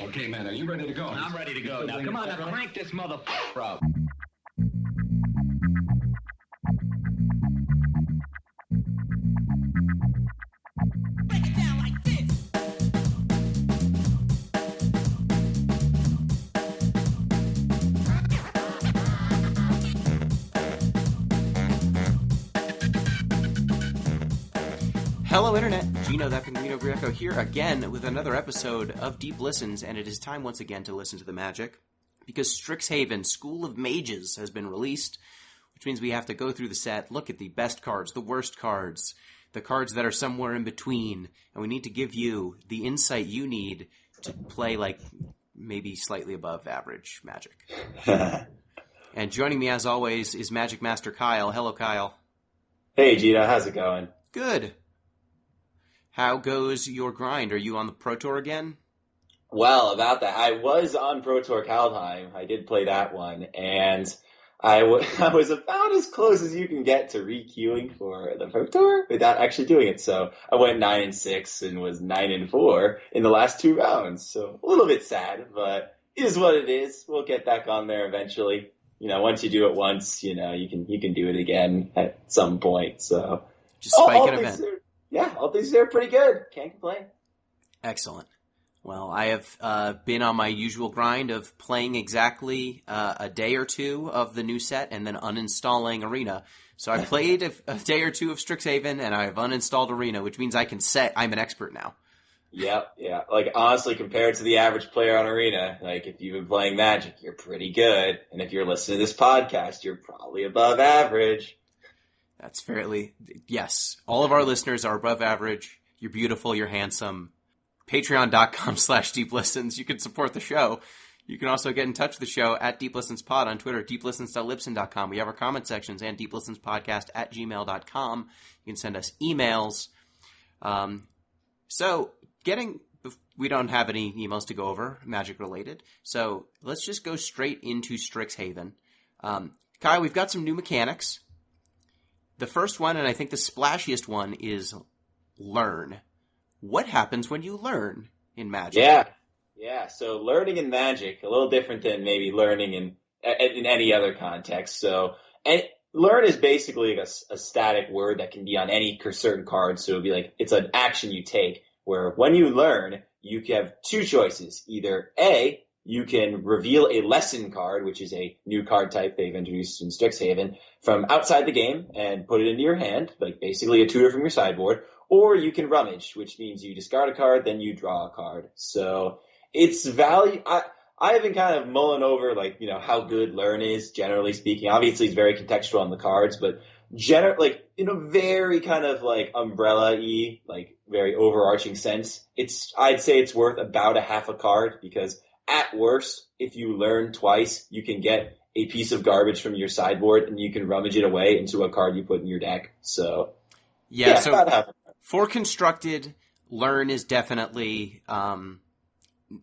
Okay, man, are you ready to go? I'm ready to go. Now, come on, now crank this motherfucker up. Break it down like this. Hello, Internet. Gino, that Pinguino Greco here again with another episode of Deep Listens, and it is time once again to listen to the magic, because Strixhaven, School of Mages, has been released, which means we have to go through the set, look at the best cards, the worst cards, the cards that are somewhere in between, and we need to give you the insight you need to play like maybe slightly above average Magic. And joining me, as always, is Magic Master Kyle. Hello, Kyle. Hey, Gino. How's it going? Good. How goes your grind? Are you on the Pro Tour again? Well, about that, I was on Pro Tour Kaldheim. I did play that one, and I was about as close as you can get to re-queuing for the Pro Tour without actually doing it. So I went 9-6 and was 9-4 in the last two rounds. So a little bit sad, but it is what it is. We'll get back on there eventually. You know, once you do it once, you know, you can do it again at some point. So just spike an event. Yeah, all things are pretty good. Can't complain. Excellent. Well, I have been on my usual grind of playing exactly a day or two of the new set and then uninstalling Arena. So I played a day or two of Strixhaven and I've uninstalled Arena, which means I can say I'm an expert now. Yep, yeah. Like, honestly, compared to the average player on Arena, like, if you've been playing Magic, you're pretty good. And if you're listening to this podcast, you're probably above average. That's fairly, yes. All of our listeners are above average. You're beautiful. You're handsome. Patreon.com/deeplistens. You can support the show. You can also get in touch with the show at deeplistenspod on Twitter, deeplistens.libsyn.com. We have our comment sections and deeplistenspodcast@gmail.com. You can send us emails. We don't have any emails to go over, Magic related. So let's just go straight into Strixhaven. Kyle, we've got some new mechanics. The first one, and I think the splashiest one, is learn. What happens when you learn in Magic? Yeah. So learning in Magic, a little different than maybe learning in any other context. So learn is basically a static word that can be on any certain card. So it would be like, it's an action you take, where when you learn, you have two choices. Either A, you can reveal a lesson card, which is a new card type they've introduced in Strixhaven, from outside the game and put it into your hand, like basically a tutor from your sideboard, or you can rummage, which means you discard a card, then you draw a card. So it's value. I have been kind of mulling over, like, you know, how good learn is, generally speaking. Obviously, it's very contextual on the cards, but like, in a very kind of like umbrella-y, like very overarching sense, I'd say it's worth about a half a card, because at worst, if you learn twice, you can get a piece of garbage from your sideboard and you can rummage it away into a card you put in your deck. So, yeah, so for constructed, learn is definitely,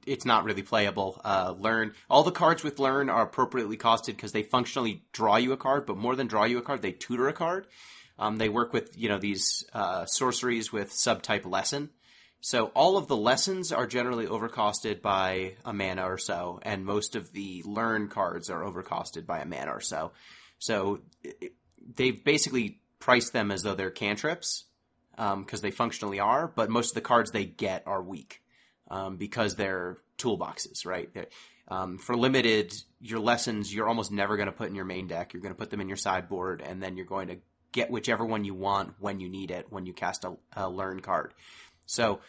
it's not really playable. Learn, all the cards with learn are appropriately costed because they functionally draw you a card, but more than draw you a card, they tutor a card. They work with, you know, these sorceries with subtype lesson. So all of the lessons are generally overcosted by a mana or so, and most of the learn cards are overcosted by a mana or so. So they've basically priced them as though they're cantrips, because they functionally are, but most of the cards they get are weak, because they're toolboxes, right? For limited, your lessons you're almost never going to put in your main deck. You're going to put them in your sideboard, and then you're going to get whichever one you want when you need it, when you cast a learn card. So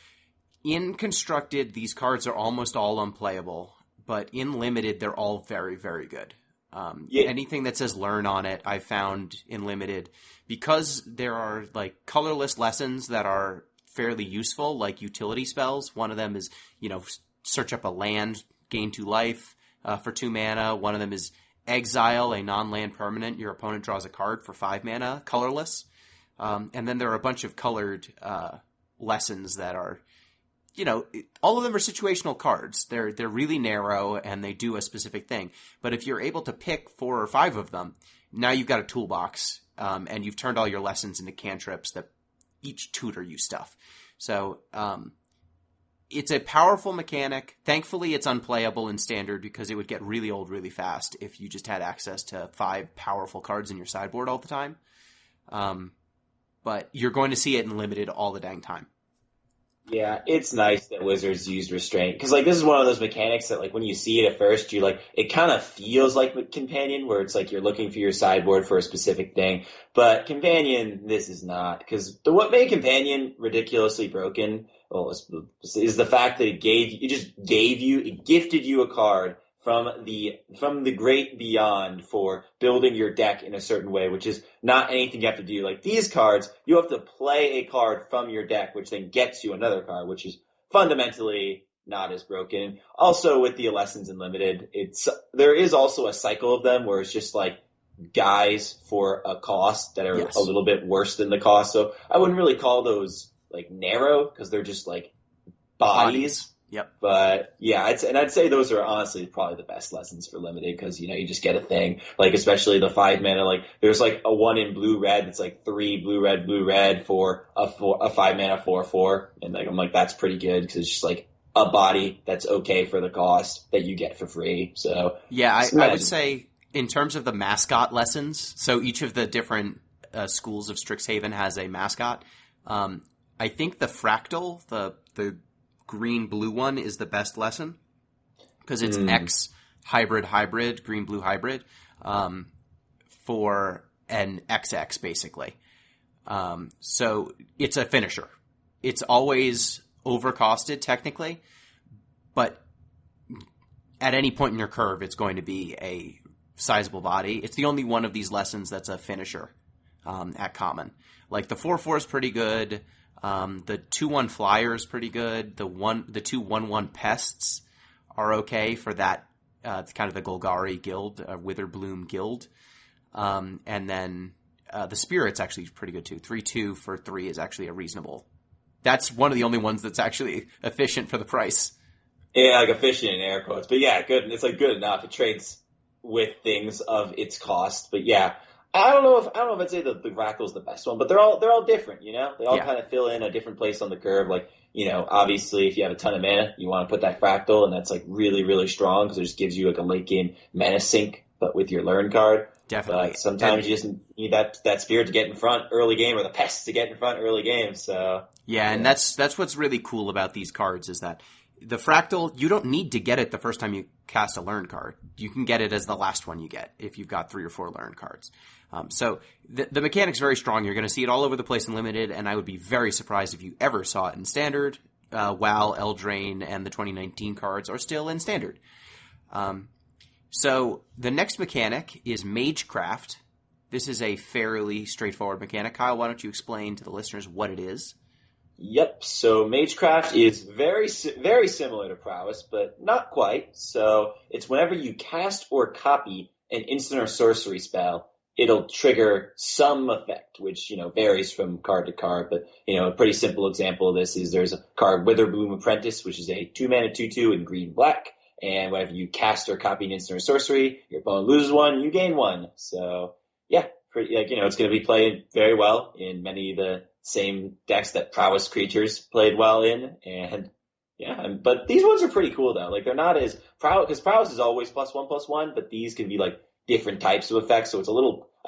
in constructed, these cards are almost all unplayable, but in limited, they're all very, very good. Anything that says learn on it, I found in limited, because there are like colorless lessons that are fairly useful, like utility spells. One of them is, you know, search up a land, gain 2 life for 2 mana. One of them is exile a non-land permanent. Your opponent draws a card for 5 mana, colorless. And then there are a bunch of colored lessons that are, you know, all of them are situational cards. They're really narrow and they do a specific thing. But if you're able to pick 4 or 5 of them, now you've got a toolbox, and you've turned all your lessons into cantrips that each tutor you stuff. So it's a powerful mechanic. Thankfully, it's unplayable in Standard because it would get really old really fast if you just had access to 5 powerful cards in your sideboard all the time. But you're going to see it in Limited all the dang time. Yeah, it's nice that Wizards used Restraint, because like this is one of those mechanics that like when you see it at first, you like it kind of feels like Companion, where it's like you're looking for your sideboard for a specific thing. But Companion, this is not, because what made Companion ridiculously broken, well, is the fact that it gifted you a card from the great beyond for building your deck in a certain way, which is not anything you have to do. Like these cards, you have to play a card from your deck, which then gets you another card, which is fundamentally not as broken. Also, with the Lessons in Limited, there is also a cycle of them where it's just like guys for a cost that are a little bit worse than the cost. So I wouldn't really call those like narrow, because they're just like bodies. Yep. But yeah, I'd say those are honestly probably the best lessons for Limited, because you just get a thing, like especially the 5 mana, like there's like a 1 in blue red that's like 3 blue red for a 5 mana 4/4, and like I'm like that's pretty good because it's just like a body that's okay for the cost that you get for free. So yeah, I would say in terms of the mascot lessons, so each of the different schools of Strixhaven has a mascot. I think the Fractal, the green-blue one is the best lesson because it's X hybrid, green-blue hybrid, for an XX, basically. So it's a finisher. It's always overcosted, technically, but at any point in your curve, it's going to be a sizable body. It's the only one of these lessons that's a finisher at common. Like the 4/4 is pretty good. The 2/1 flyer is pretty good. The 2/1/1 pests are okay for that. It's kind of the Golgari guild, Witherbloom guild. And then the spirit's actually pretty good too. 3/2 for 3 is actually a reasonable. That's one of the only ones that's actually efficient for the price. Yeah, like efficient in air quotes, but yeah, good. It's like good enough. It trades with things of its cost, but yeah. I don't know if I'd say the Fractal's the best one, but they're all different, They all kind of fill in a different place on the curve. Like, obviously if you have a ton of mana, you want to put that Fractal, and that's like really, really strong because it just gives you like a late game mana sink, but with your learn card. Definitely. But sometimes you just need that spirit to get in front early game, or the pest to get in front early game. So yeah, and that's what's really cool about these cards is that the Fractal, you don't need to get it the first time you cast a learn card. You can get it as the last one you get if you've got 3 or 4 learn cards. So the mechanic's very strong. You're going to see it all over the place in Limited, and I would be very surprised if you ever saw it in Standard. WoW, Eldraine, and the 2019 cards are still in Standard. So the next mechanic is Magecraft. This is a fairly straightforward mechanic. Kyle, why don't you explain to the listeners what it is? Yep. So Magecraft is very, very similar to Prowess, but not quite. So it's whenever you cast or copy an instant or sorcery spell, it'll trigger some effect, which, varies from card to card. But, a pretty simple example of this is there's a card, Witherbloom Apprentice, which is a 2 mana 2/2 in green-black. And whenever you cast or copy an instant or sorcery, your opponent loses 1, you gain 1. So, yeah, it's going to be played very well in many of the same decks that Prowess creatures played well in. And, yeah, but these ones are pretty cool, though. Like, they're not as because Prowess is always +1/+1, but these can be, like, different types of effects. So I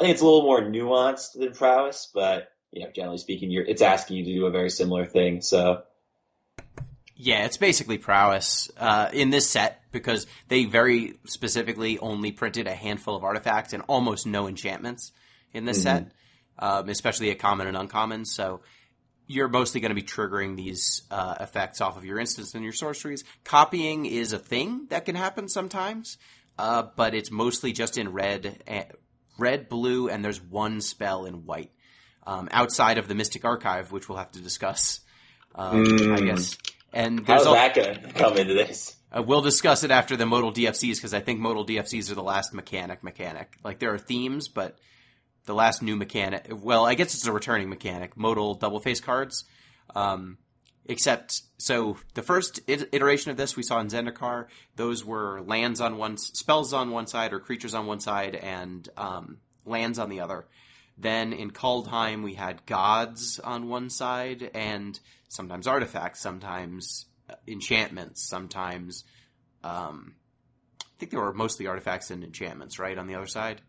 think it's a little more nuanced than Prowess, but, generally speaking, it's asking you to do a very similar thing. So, yeah, it's basically Prowess in this set because they very specifically only printed a handful of artifacts and almost no enchantments in this set, especially a common and uncommon. So you're mostly going to be triggering these effects off of your instants and your sorceries. Copying is a thing that can happen sometimes, but it's mostly just in red, blue, and there's one spell in white. Outside of the Mystic Archive, which we'll have to discuss, I guess. And how's that going to come into this? We'll discuss it after the modal DFCs, because I think modal DFCs are the last mechanic. Like, there are themes, but the last new mechanic... Well, I guess it's a returning mechanic. Modal double-face cards. Except, so the first iteration of this we saw in Zendikar, those were spells on one side, or creatures on one side, and lands on the other. Then in Kaldheim, we had gods on one side, and sometimes artifacts, sometimes enchantments sometimes. I think there were mostly artifacts and enchantments, right, on the other side?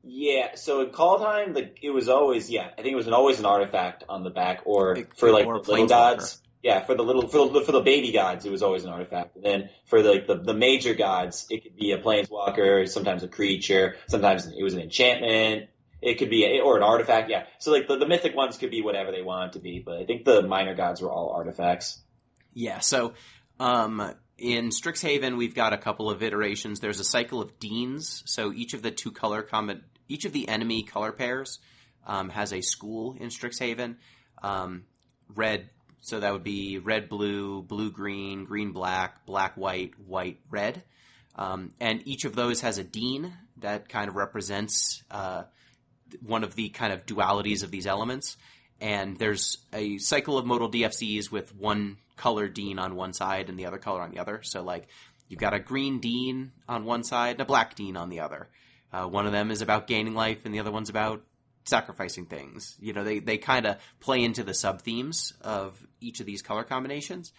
Yeah, so in Kaldheim, it was always, I think it was always an artifact on the back, or for like or the little Planeswalker. gods. Yeah, for the baby gods, it was always an artifact. And then for the major gods, it could be a planeswalker, sometimes a creature, sometimes it was an enchantment. It could be or an artifact. Yeah, so like the mythic ones could be whatever they want it to be, but I think the minor gods were all artifacts. Yeah, so in Strixhaven, we've got a couple of iterations. There's a cycle of deans, so each of the enemy color pairs has a school in Strixhaven. Red, so that would be red, blue, blue, green, green, black, black, white, white, red. And each of those has a dean that kind of represents one of the kind of dualities of these elements. And there's a cycle of modal DFCs with one color dean on one side and the other color on the other. So, like, you've got a green dean on one side and a black dean on the other. One of them is about gaining life and the other one's about sacrificing things. You know, they kind of play into the sub-themes of each of these color combinations.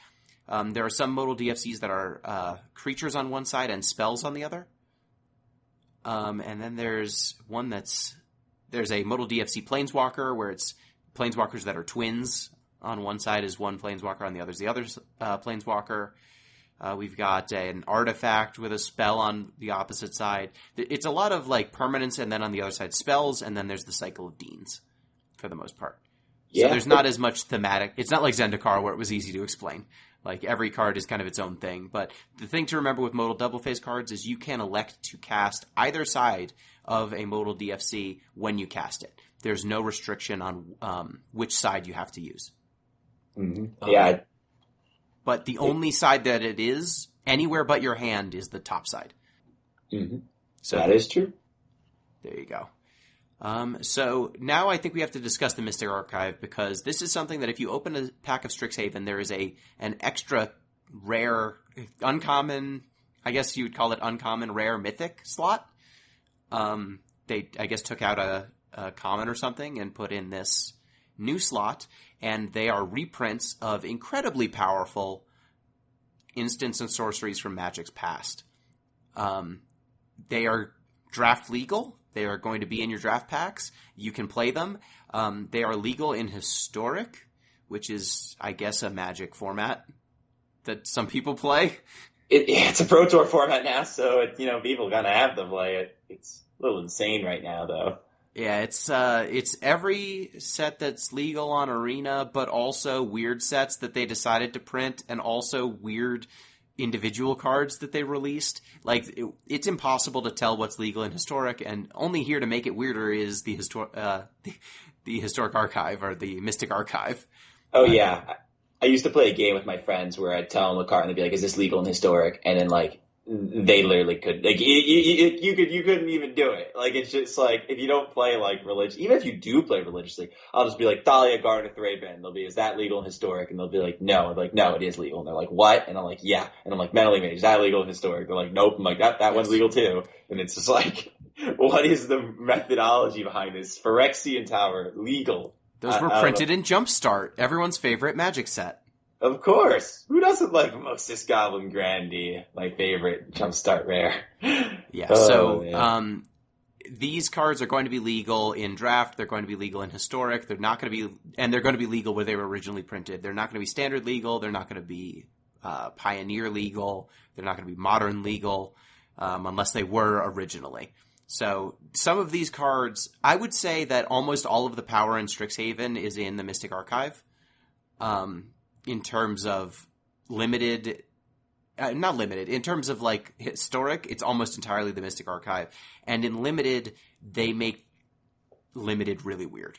There are some modal DFCs that are creatures on one side and spells on the other. And then there's there's a modal DFC Planeswalker where it's Planeswalkers that are twins. On one side is one Planeswalker, on the other is the other Planeswalker. We've got an artifact with a spell on the opposite side. It's a lot of like permanence, and then on the other side spells, and then there's the cycle of deans for the most part. Yeah. So there's not as much thematic. It's not like Zendikar where it was easy to explain. Like every card is kind of its own thing. But the thing to remember with modal double face cards is you can elect to cast either side of a modal DFC when you cast it. There's no restriction on which side you have to use. Mm-hmm. Yeah. But the only side that it is, anywhere but your hand, is the top side. Mm-hmm. So that is true. There you go. So now I think we have to discuss the Mystic Archive, because this is something that if you open a pack of Strixhaven, there is an extra rare, uncommon, I guess you would call it uncommon, rare, mythic slot. They, I guess, took out a common or something and put in this new slot, and they are reprints of incredibly powerful instants and sorceries from Magic's past. They are draft legal. They are going to be in your draft packs. You can play them. They are legal in Historic, which is, I guess, a Magic format that some people play. It's a Pro Tour format now, so people gonna have to play it. It's a little insane right now, though. Yeah, it's every set that's legal on Arena, but also weird sets that they decided to print, and also weird individual cards that they released. Like, it's impossible to tell what's legal in Historic, and only here to make it weirder is the Historic Archive, or the Mystic Archive. Oh, yeah. I used to play a game with my friends where I'd tell them a card and they'd be like, is this legal in Historic? And then, like, they literally couldn't. Like, you couldn't even do it. Like, it's just like, if you don't play, like, even if you do play religiously, I'll just be like, Thalia, Garnet, Thraben. They'll be, is that legal in Historic? And they'll be like, no. I'm like, no, it is legal. And they're like, what? And I'm like, yeah. And I'm like, Mentally Mage, is that legal in Historic? They're like, nope. I'm like, that one's legal too. And it's just like, what is the methodology behind this? Phyrexian Tower, legal. Those were printed in Jumpstart, everyone's favorite Magic set. Of course. Who doesn't like Moxis Goblin Grandee, my favorite Jumpstart rare? Yeah, these cards are going to be legal in Draft, they're going to be legal in Historic, they're going to be legal where they were originally printed. They're not going to be Standard legal, they're not going to be Pioneer legal, they're not going to be Modern legal, unless they were originally. So some of these cards, I would say that almost all of the power in Strixhaven is in the Mystic Archive. In terms of limited, not limited, in terms of like Historic, it's almost entirely the Mystic Archive. And in Limited, they make Limited really weird.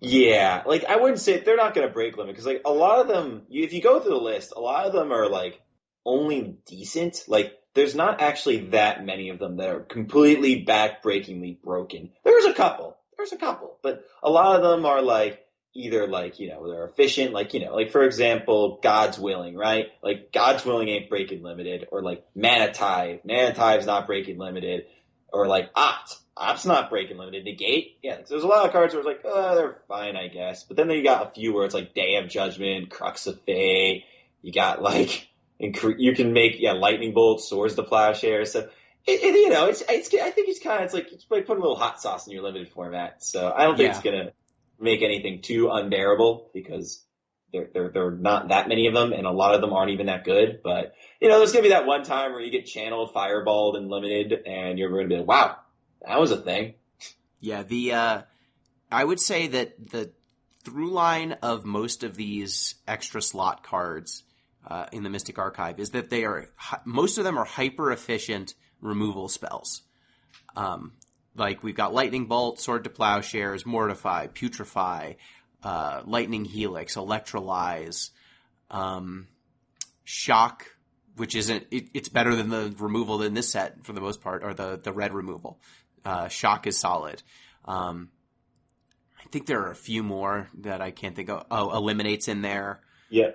Yeah, like I wouldn't say they're not going to break Limit, because like a lot of them, if you go through the list, a lot of them are like only decent. Like there's not actually that many of them that are completely back-breakingly broken. There's a couple, but a lot of them are like, either like, they're efficient, like, like for example, God's Willing, right? Like God's Willing ain't breaking Limited, or like Mana Tive's not breaking Limited, or like Opt's not breaking Limited. Negate, yeah, so there's a lot of cards where it's like, they're fine, I guess. But then you got a few where it's like Day of Judgment, Crux of Fate, You got like, you can make, lightning bolts, swords to plowshares. So, you know, I think it's like putting a little hot sauce in your limited format. So I don't think it's going to make anything too unbearable because there are not that many of them and a lot of them aren't even that good. But, you know, there's going to be that one time where you get channeled, fireballed, and limited and you're going to be like, wow, that was a thing. Yeah, I would say that the through line of most of these extra slot cards in the Mystic Archive is that most of them are hyper efficient removal spells. Like we've got Lightning Bolt, Sword to Plowshares, Mortify, Putrefy, Lightning Helix, Electrolyze, Shock, which isn't it's better than the removal in this set for the most part, or the red removal. Shock is solid. I think there are a few more that I can't think of. Oh, Eliminate's in there. Yeah.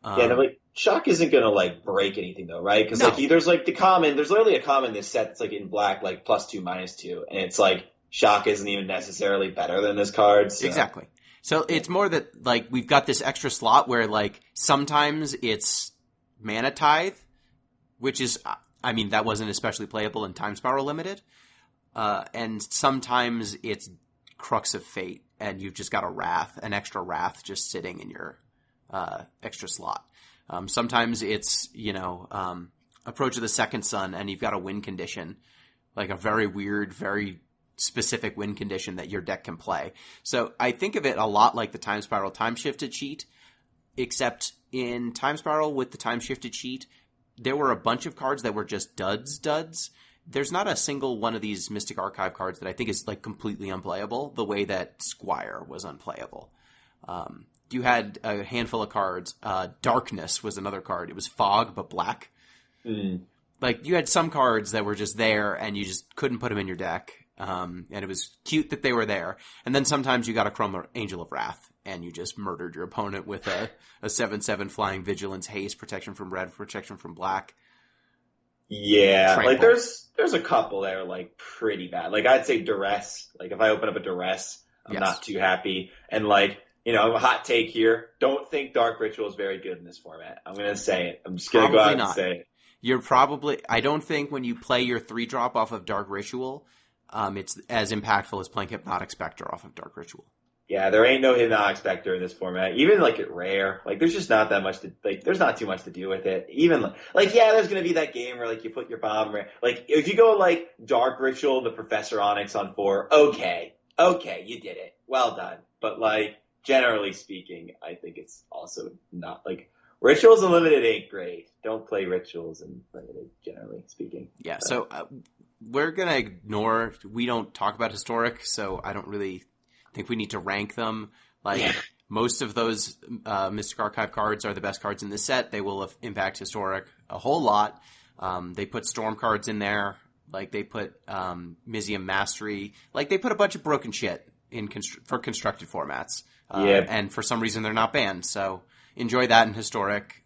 Like Shock isn't gonna like break anything though, right? Because like there's like there's literally a common in this set that's like in black, like +2, -2, and it's like Shock isn't even necessarily better than this card. So. Exactly. So it's more that like we've got this extra slot where like sometimes it's Mana Tithe, which is, I mean, that wasn't especially playable in Time Spiral Limited, and sometimes it's Crux of Fate, and you've just got an extra Wrath just sitting in your extra slot. Sometimes it's, Approach of the Second Sun, and you've got a win condition, like a very weird, very specific win condition that your deck can play. So I think of it a lot like the Time Spiral Time Shifted cheat, except in Time Spiral with the Time Shifted cheat, there were a bunch of cards that were just duds. There's not a single one of these Mystic Archive cards that I think is like completely unplayable the way that Squire was unplayable. You had a handful of cards. Darkness was another card. It was fog, but black. Mm. Like you had some cards that were just there and you just couldn't put them in your deck. And it was cute that they were there. And then sometimes you got a Chroma Angel of Wrath and you just murdered your opponent with a 7/7 flying vigilance, haste, protection from red, protection from black. Yeah, Trample. like there's a couple that are like pretty bad. Like I'd say Duress. Like if I open up a Duress, I'm not too happy. And like, a hot take here. Don't think Dark Ritual is very good in this format. I'm going to say it. I'm just going to go out and say it. I don't think when you play your 3-drop off of Dark Ritual, it's as impactful as playing Hypnotic Spectre off of Dark Ritual. Yeah, there ain't no Hypnotic Spectre in this format. Even like at rare, like there's just not that much there's not too much to do with it. Even like, there's gonna be that game where like you put your bomb, like if you go like Dark Ritual, the Professor Onyx on 4, okay, you did it. Well done. But like, generally speaking, I think it's also not like Rituals Unlimited ain't great. Don't play Rituals in Limited, generally speaking. Yeah, so we're gonna ignore, we don't talk about Historic, so I don't really think we need to rank them. Like, most of those Mystic Archive cards are the best cards in this set. They will impact Historic a whole lot. They put Storm cards in there. Like, they put Mizium Mastery. Like, they put a bunch of broken shit for constructed formats. And for some reason, they're not banned. So, enjoy that in Historic.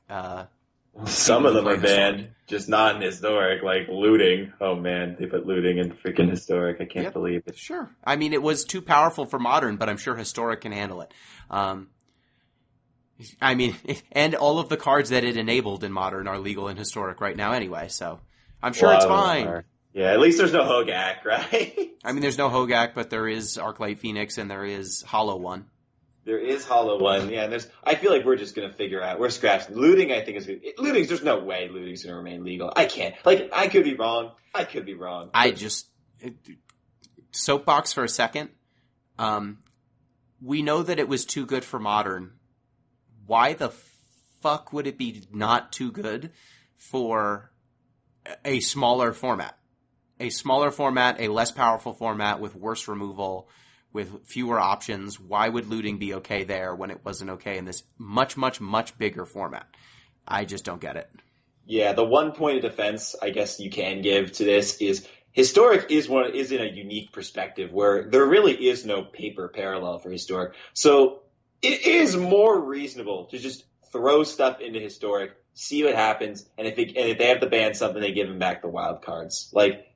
Some of them are banned, just not in Historic, like looting. Oh man, they put looting in freaking Historic. I can't believe it. Sure. I mean, it was too powerful for Modern, but I'm sure Historic can handle it. I mean, and all of the cards that it enabled in Modern are legal in Historic right now anyway, so I'm sure it's fine. Yeah, at least there's no Hogak, right? I mean, there's no Hogak, but there is Arclight Phoenix and there is Hollow One. There is Hollow One, yeah. And I feel like we're just gonna figure out. We're scratching. Looting, I think looting's. There's no way looting's gonna remain legal. I can't. Like, I could be wrong. Soapbox for a second. We know that it was too good for Modern. Why the fuck would it be not too good for a smaller format? A smaller format, a less powerful format with worse removal, with fewer options. Why would looting be okay there when it wasn't okay in this much, much, much bigger format? I just don't get it. Yeah, the one point of defense I guess you can give to this is Historic is in a unique perspective where there really is no paper parallel for Historic. So it is more reasonable to just throw stuff into Historic, see what happens, and if they have to ban something, they give them back the wild cards. Like,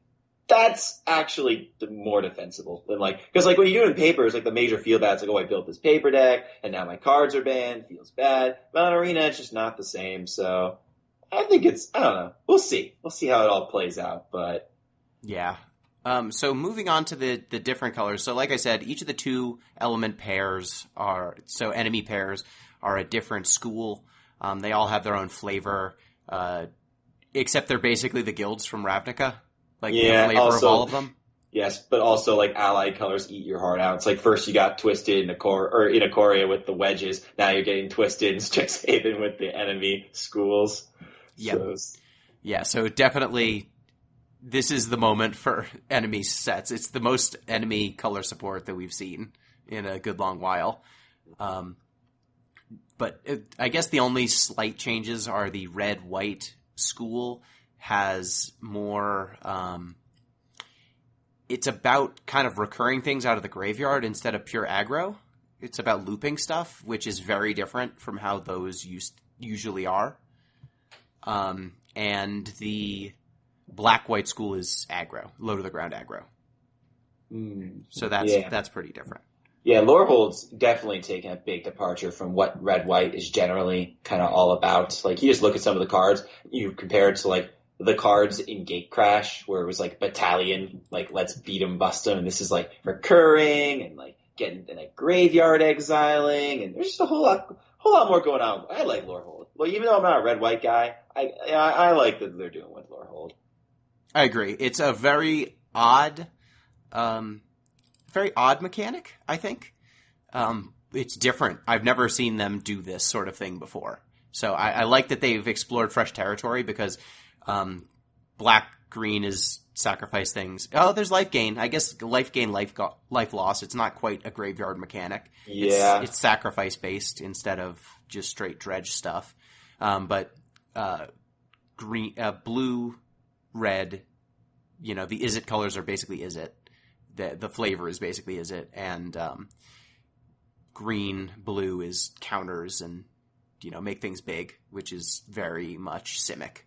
that's actually more defensible than like, because like when you do it in paper, it's like the major feel bad. It's like, oh, I built this paper deck and now my cards are banned. Feels bad. But on Arena, it's just not the same. So I think I don't know. We'll see. We'll see how it all plays out. But yeah. So moving on to the different colors. So like I said, each of the 2 element pairs enemy pairs are a different school. They all have their own flavor, except they're basically the guilds from Ravnica. Like the flavor also, of all of them. Yes, but also like allied colors eat your heart out. It's like first you got twisted in Ikoria with the wedges. Now you're getting twisted in Strixhaven with the enemy schools. Yep. Yeah, so definitely this is the moment for enemy sets. It's the most enemy color support that we've seen in a good long while. But I guess the only slight changes are the red-white school has more it's about kind of recurring things out of the graveyard instead of pure aggro. It's about looping stuff, which is very different from how those usually are. And the black-white school is aggro, low to the ground aggro. So that's pretty different. Yeah, Lorehold's definitely taken a big departure from what red-white is generally kind of all about. Like, you just look at some of the cards, you compare it to like the cards in Gatecrash, where it was like Battalion, like let's beat 'em, bust 'em, and this is like recurring and like getting like graveyard exiling, and there's just a whole lot more going on. I like Lorehold. Well, even though I'm not a red-white guy, I like that they're doing with Lorehold. I agree. It's a very odd mechanic, I think. It's different. I've never seen them do this sort of thing before. So I like that they've explored fresh territory because black-green is sacrifice things. Oh, there's life gain. I guess life gain, life loss. It's not quite a graveyard mechanic. Yeah. It's sacrifice-based instead of just straight dredge stuff. But green, blue, red, the Izzet colors are basically Izzet. The flavor is basically Izzet. And green, blue is counters and, make things big, which is very much Simic.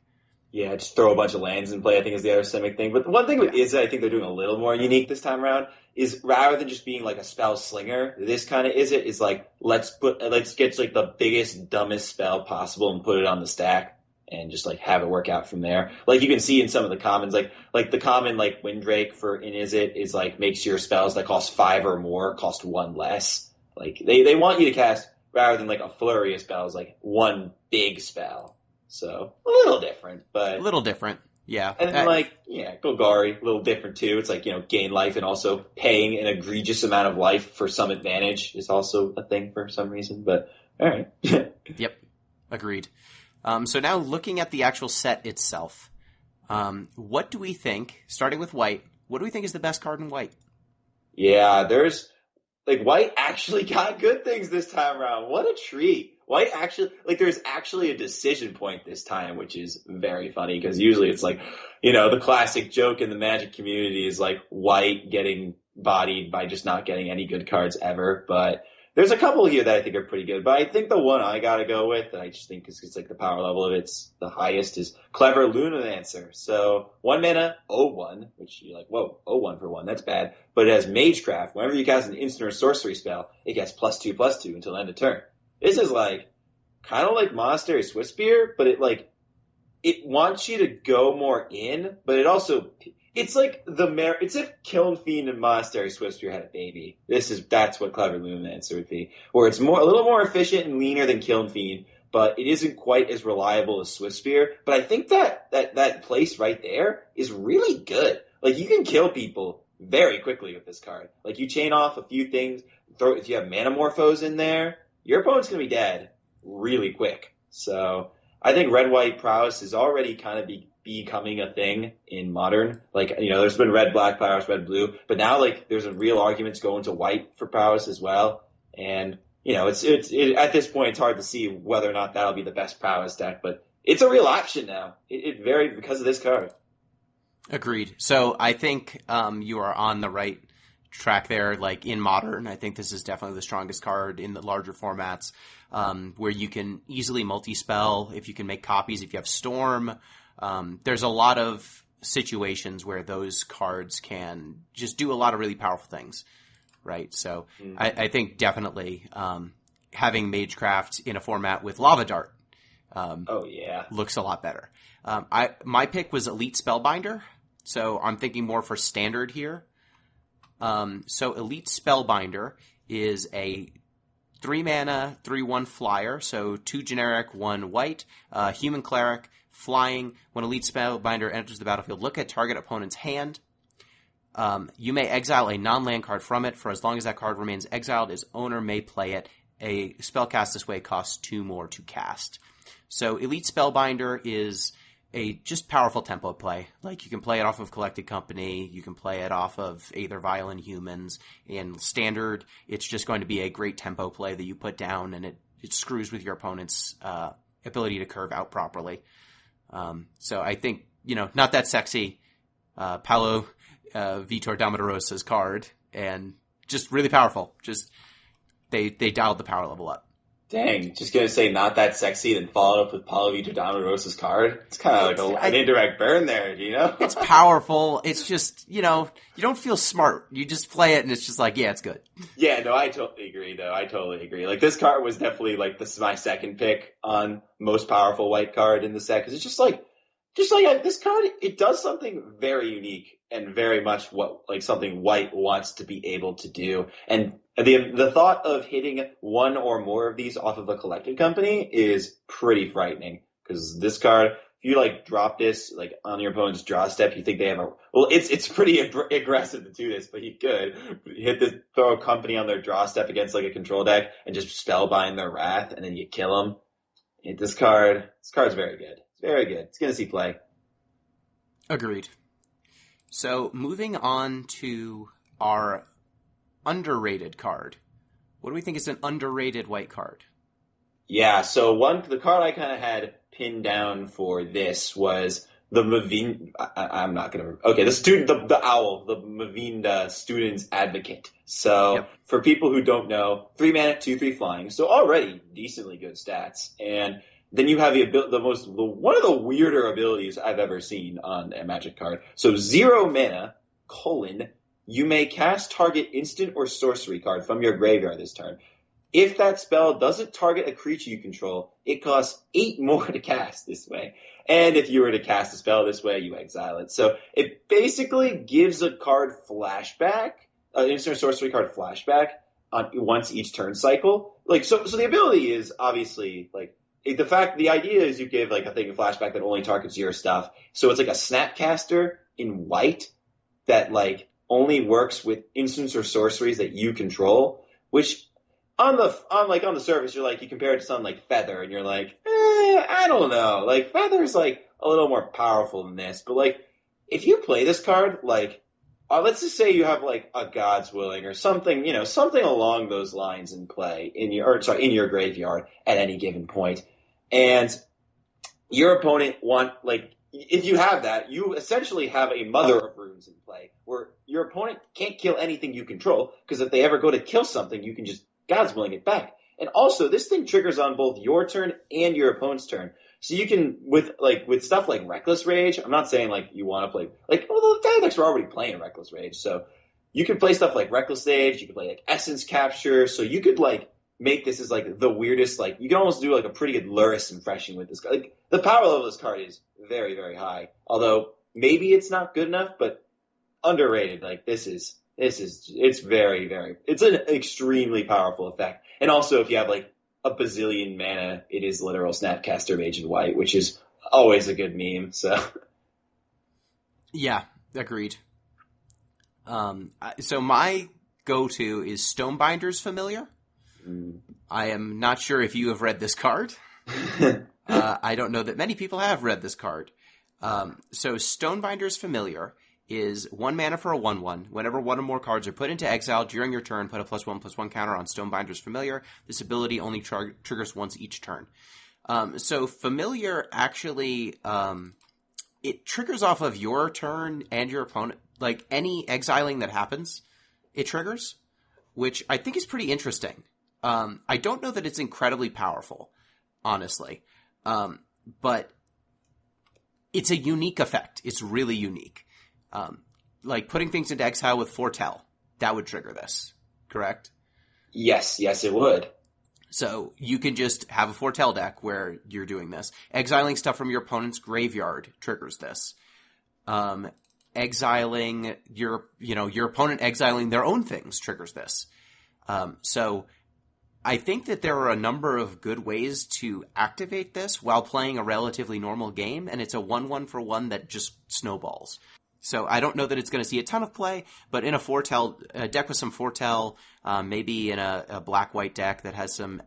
Yeah, just throw a bunch of lands in play, I think, is the other Simic thing. But the one thing with Izzet, I think they're doing a little more unique this time around, is rather than just being like a spell slinger, this kind of Izzet is like, let's get like the biggest, dumbest spell possible and put it on the stack and just like have it work out from there. Like you can see in some of the commons, like the common like Windrake in Izzet is like makes your spells that cost 5 or more cost 1 less. Like they want you to cast, rather than like a flurry of spells, like one big spell. So, a little different, but... A little different, yeah. And then, Golgari, a little different, too. It's like, gain life and also paying an egregious amount of life for some advantage is also a thing for some reason, but, alright. Yep, agreed. So now, looking at the actual set itself, what do we think, starting with white, what do we think is the best card in white? Yeah, white actually got good things this time around. What a treat. White actually, there's actually a decision point this time, which is very funny, because usually it's like, the classic joke in the Magic community is like white getting bodied by just not getting any good cards ever, but there's a couple here that I think are pretty good, but I think the one I gotta go with, that I just think is like the power level of it's the highest, is Clever Lunamancer. So 1 mana, 0/1, which you're like, whoa, 0/1 for 1, that's bad, but it has Magecraft. Whenever you cast an instant or sorcery spell, it gets +2/+2 until end of turn. This is kind of like Monastery Swiftspear, but it wants you to go more in, but it also, it's like it's if Kiln Fiend and Monastery Swiftspear had a baby. That's what Clever Lunamancer would be, where it's a little more efficient and leaner than Kiln Fiend, but it isn't quite as reliable as Swiftspear. But I think that place right there is really good. Like, you can kill people very quickly with this card. Like, you chain off a few things, if you have Manamorphose in there, your opponent's going to be dead really quick. So I think red-white prowess is already kind of becoming a thing in Modern. There's been red-black prowess, red-blue, but now there's a real argument to go into white for prowess as well. And it's at this point it's hard to see whether or not that'll be the best prowess deck, but it's a real option now. It varied because of this card. Agreed. So I think you are on the right track there. In Modern, I think this is definitely the strongest card in the larger formats, where you can easily multi-spell if you can make copies, if you have Storm. There's a lot of situations where those cards can just do a lot of really powerful things, right? So I think definitely having Magecraft in a format with Lava Dart looks a lot better. My pick was Elite Spellbinder, so I'm thinking more for standard here. So Elite Spellbinder is a 3-mana, 3/1 flyer, so 2 generic, 1 white, human cleric, flying. When Elite Spellbinder enters the battlefield, look at target opponent's hand. You may exile a non-land card from it. For as long as that card remains exiled, its owner may play it. A spell cast this way costs 2 more to cast. So Elite Spellbinder is a just powerful tempo play. Like, you can play it off of Collected Company, you can play it off of Aether Vial and Humans. In Standard, it's just going to be a great tempo play that you put down, and it screws with your opponent's ability to curve out properly. So I think, not that sexy, Paolo Vitor Damarosa's card, and just really powerful. Just they dialed the power level up. Dang, just gonna say not that sexy, then follow it up with Paolo Vitor Damarosa's card. It's kind of like an indirect burn there, It's powerful. It's just, you don't feel smart. You just play it, and it's just like, yeah, it's good. Yeah, no, I totally agree, though. I totally agree. Like, this card was definitely, this is my second pick on most powerful white card in the set, because it's just like this card, it does something very unique and very much something white wants to be able to do. And the thought of hitting one or more of these off of a Collected Company is pretty frightening, because this card, if you drop this on your opponent's draw step, you think they have it's pretty aggressive to do this, but you could throw a company on their draw step against a control deck and just spellbind their wrath, and then you kill them. This card's very good. It's very good. It's gonna see play. Agreed. So moving on to our underrated card. What do we think is an underrated white card? Yeah, so the card I kind of had pinned down for this was the Mavinda. I'm not gonna. Okay, the owl, the Mavinda Student's Advocate. So for people who don't know, 3-mana, 2/3 flying. So already decently good stats, and then you have one of the weirder abilities I've ever seen on a Magic card. So 0 mana, you may cast target instant or sorcery card from your graveyard this turn. If that spell doesn't target a creature you control, it costs 8 more to cast this way. And if you were to cast a spell this way, you exile it. So it basically gives a card flashback, an instant or sorcery card flashback on once each turn cycle. So the ability is obviously the idea is you give a thing of flashback that only targets your stuff. So it's like a Snapcaster in white that only works with instants or sorceries that you control, which on the surface you compare it to something like Feather, and you're I don't know. Feather's a little more powerful than this, but if you play this card, let's just say you have a God's Willing or something, something along those lines in play in your graveyard at any given point. And your opponent if you have that, you essentially have a Mother of Runes in play, where your opponent can't kill anything you control, because if they ever go to kill something, you can just God's Willing it back. And also, this thing triggers on both your turn and your opponent's turn. So you can, with stuff like Reckless Rage, I'm not saying you want to play, the Tactics are already playing Reckless Rage, so you can play stuff like Reckless Rage, you can play Essence Capture, so you could make this as the weirdest, you can almost do a pretty good Luris impression with this card. The power level of this card is very, very high. Although maybe it's not good enough, but underrated. It's very, very, it's an extremely powerful effect. And also if you have a bazillion mana, it is literal Snapcaster Mage in white, which is always a good meme, so. Yeah, agreed. So my go-to is Stonebinder's Familiar. I am not sure if you have read this card. I don't know that many people have read this card. So Stonebinder's Familiar is 1 mana for a 1/1. Whenever one or more cards are put into exile during your turn, put a +1/+1 counter on Stonebinder's Familiar. This ability only triggers once each turn. So Familiar actually, it triggers off of your turn and your opponent. Any exiling that happens, it triggers, which I think is pretty interesting. I don't know that it's incredibly powerful, honestly. But it's a unique effect. It's really unique. Like putting things into exile with Foretell, that would trigger this, correct? Yes, it would. So you can just have a Foretell deck where you're doing this. Exiling stuff from your opponent's graveyard triggers this. Exiling your opponent exiling their own things triggers this. So I think that there are a number of good ways to activate this while playing a relatively normal game, and it's a 1/1 for 1 that just snowballs. So I don't know that it's going to see a ton of play, but in a deck with some Foretell, maybe in a black-white deck that has some,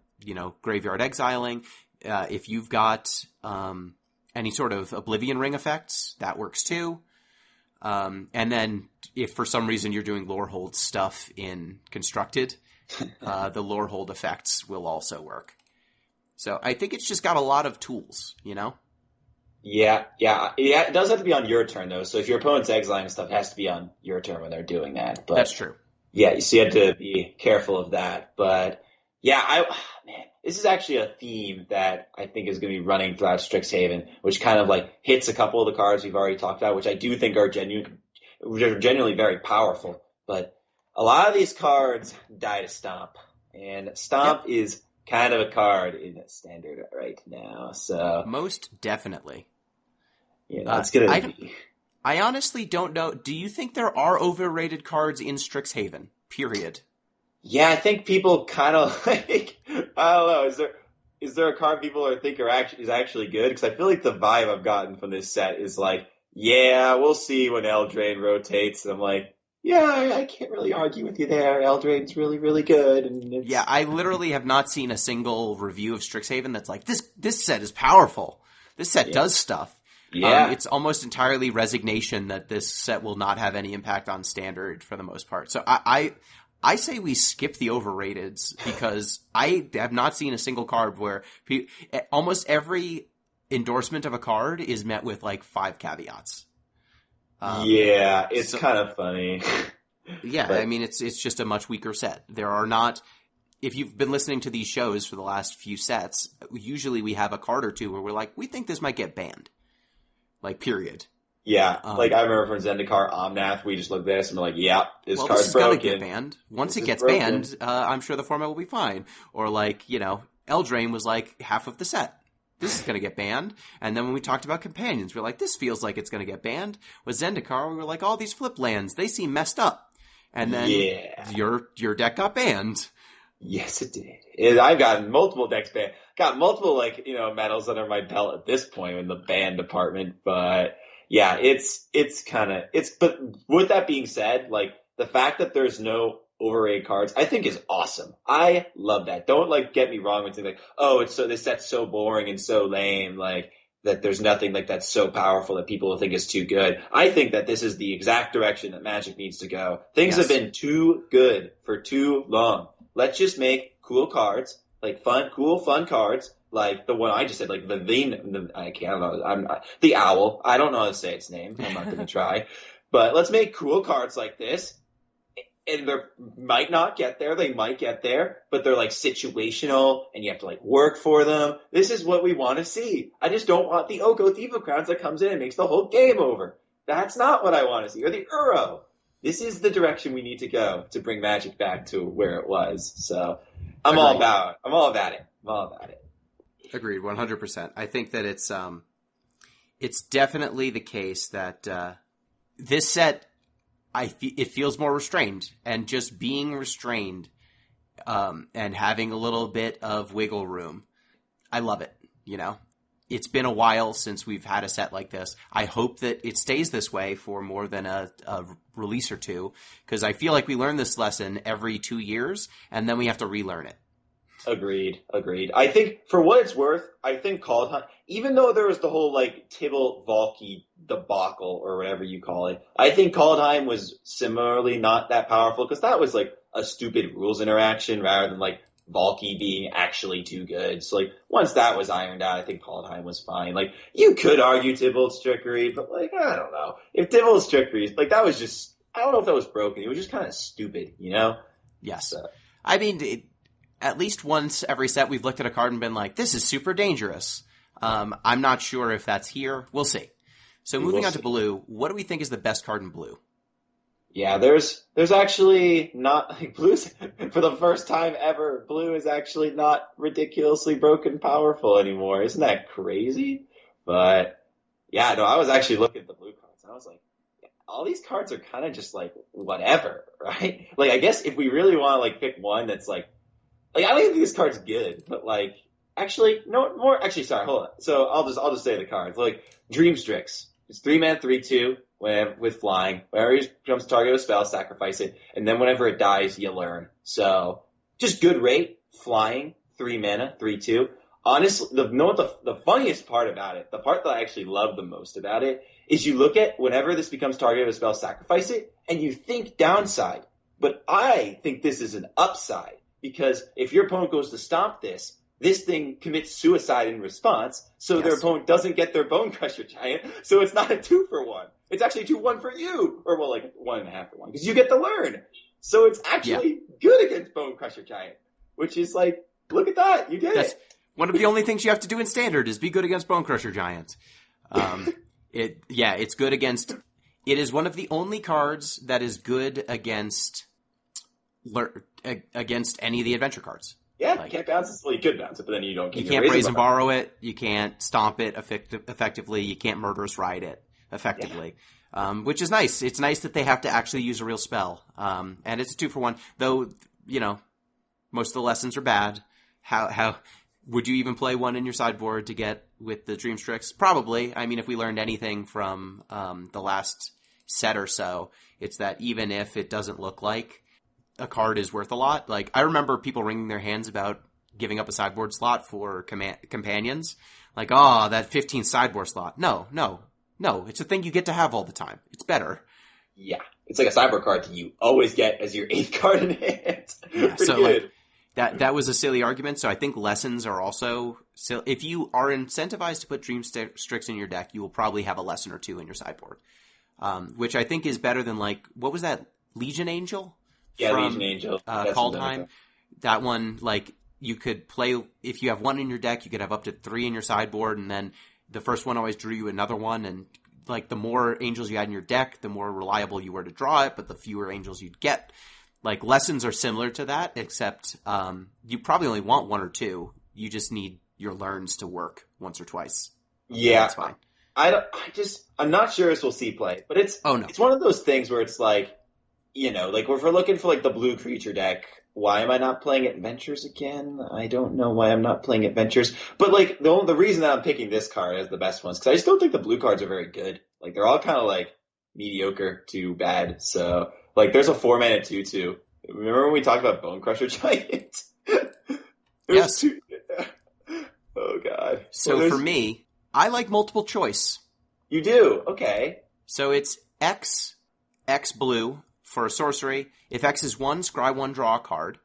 graveyard exiling, if you've got any sort of Oblivion Ring effects, that works too. And then if for some reason you're doing Lorehold stuff in Constructed, the Lorehold effects will also work. So I think it's just got a lot of tools, Yeah. It does have to be on your turn, though. So if your opponent's exiling stuff, it has to be on your turn when they're doing that. But that's true. Yeah, so you have to be careful of that. But yeah, this is actually a theme that I think is going to be running throughout Strixhaven, which kind of like hits a couple of the cards we've already talked about, which I do think are genuinely very powerful. But a lot of these cards die to Stomp, and Stomp is kind of a card in Standard right now. So most definitely. It's going to be. I honestly don't know. Do you think there are overrated cards in Strixhaven? Period. Yeah, I think people kind of like. I don't know. Is there a card people think is actually good? Because I feel like the vibe I've gotten from this set is like, yeah, we'll see when Eldraine rotates. And I'm like, yeah, I can't really argue with you there. Eldraine's really, really good. And yeah, I literally have not seen a single review of Strixhaven that's like, this set is powerful. This set does stuff. Yeah. It's almost entirely resignation that this set will not have any impact on Standard for the most part. So I say we skip the overrateds because I have not seen a single card where almost every endorsement of a card is met with like 5 caveats. It's kind of funny. Yeah, but I mean, it's just a much weaker set. There are not. If you've been listening to these shows for the last few sets, usually we have a card or two where we're like, we think this might get banned. Like, period. Yeah, like I remember from Zendikar Omnath, we just looked at this and we're like, yeah, this card's broken. Gonna get banned. Once it gets banned, I'm sure the format will be fine. Or like, Eldraine was like half of the set. This is going to get banned. And then when we talked about companions, we're like, this feels like it's going to get banned. With Zendikar, we were like, all these flip lands, they seem messed up. And then your deck got banned. Yes, it did. I've gotten multiple decks banned. Got multiple, medals under my belt at this point in the ban department. But yeah, but with that being said, like the fact that there's no overrated cards, I think is awesome. I love that. Don't get me wrong and think this set's so boring and so lame, that there's nothing that's so powerful that people will think is too good. I think that this is the exact direction that Magic needs to go. Things have been too good for too long. Let's just make cool cards, cool, fun cards, like the one I just said, like the owl. I don't know how to say its name. I'm not going to try. But let's make cool cards like this. And they might not get there. They might get there, but they're situational and you have to work for them. This is what we want to see. I just don't want the Oko Thief of Crowns that comes in and makes the whole game over. That's not what I want to see. Or the Uro. This is the direction we need to go to bring Magic back to where it was. So I'm all about it. Agreed, 100%. I think that it's definitely the case that this set, it feels more restrained, and just being restrained and having a little bit of wiggle room, I love it. It's been a while since we've had a set like this. I hope that it stays this way for more than a release or two, because I feel like we learn this lesson every 2 years, and then we have to relearn it. Agreed. I think, for what it's worth, I think Kaldheim, even though there was the whole Tibalt Valky debacle or whatever you call it, I think Kaldheim was similarly not that powerful, because that was a stupid rules interaction rather than Valky being actually too good. So once that was ironed out, I think Kaldheim was fine. You could argue Tybalt's trickery, but I don't know. If Tybalt's trickery, that was just, I don't know if that was broken. It was just kind of stupid, Yes. So. I mean, at least once every set we've looked at a card and been like, this is super dangerous. I'm not sure if that's here. We'll see. So moving on to blue, what do we think is the best card in blue? Yeah, there's actually not like blue's for the first time ever. Blue is actually not ridiculously broken powerful anymore. Isn't that crazy? But yeah, no, I was actually looking at the blue cards and I was like, yeah, all these cards are kind of just like whatever, right? Like I guess if we really want to like pick one that's like I don't even think this card's good, but like actually no more. Actually, sorry, hold on. So I'll just say the cards like Dream Strix. It's 3-mana, 3/2. With flying, whenever it becomes target of a spell, sacrifice it, and then whenever it dies, you learn. So, just good rate, flying, 3 mana, 3/2. Honestly, the funniest part about it, the part that I actually love the most about it, is you look at whenever this becomes target of a spell, sacrifice it, and you think downside. But I think this is an upside, because if your opponent goes to stomp this thing commits suicide in response, so their opponent doesn't get their Bone Crusher Giant, so it's not a 2-for-1. It's actually 2-1 for you, or well, like 1.5 for 1, because you get to learn. So it's actually good against Bone Crusher Giant, which is like, look at that, you did it. One of the only things you have to do in Standard is be good against Bone Crusher Giants. It's good against. It is one of the only cards that is good against any of the adventure cards. Yeah, you can't bounce it. Well, you could bounce it, but then you don't. You can't raise and borrow it. You can't stomp it effectively. You can't murderous ride it effectively, which is nice. It's nice that they have to actually use a real spell. And it's a 2-for-1. Though, most of the lessons are bad. How would you even play one in your sideboard to get with the Dream Strix? Probably. I mean, if we learned anything from the last set or so, it's that even if it doesn't look like a card is worth a lot. Like, I remember people wringing their hands about giving up a sideboard slot for companions. Like, that 15th sideboard slot. No. It's a thing you get to have all the time. It's better. Yeah. It's like a sideboard card that you always get as your 8th card in hand. Yeah, so good. Like, that was a silly argument. So I think lessons are also silly. If you are incentivized to put Dream Strix in your deck, you will probably have a lesson or two in your sideboard. Which I think is better than, like, what was that? Legion Angel? Yeah, Legion Angel. Kaldheim. That one, like, you could play, if you have one in your deck, you could have up to 3 in your sideboard, and then the first one always drew you another one, and, like, the more angels you had in your deck, the more reliable you were to draw it, but the fewer angels you'd get. Like, lessons are similar to that, except you probably only want 1 or 2. You just need your learns to work once or twice. Yeah. That's fine. I'm not sure this will see play, but it's one of those things where it's like, like if we're looking for like the blue creature deck, why am I not playing Adventures again? I don't know why I'm not playing Adventures. But like the reason that I'm picking this card as the best ones, because I just don't think the blue cards are very good. Like they're all kind of like mediocre to bad. So like there's a 4-mana 2/2. Remember when we talked about Bone Crusher Giant? Yes. Oh god. So for me, I like multiple choice. You do? Okay. So it's X blue. For a sorcery, if X is 1, scry 1, draw a card.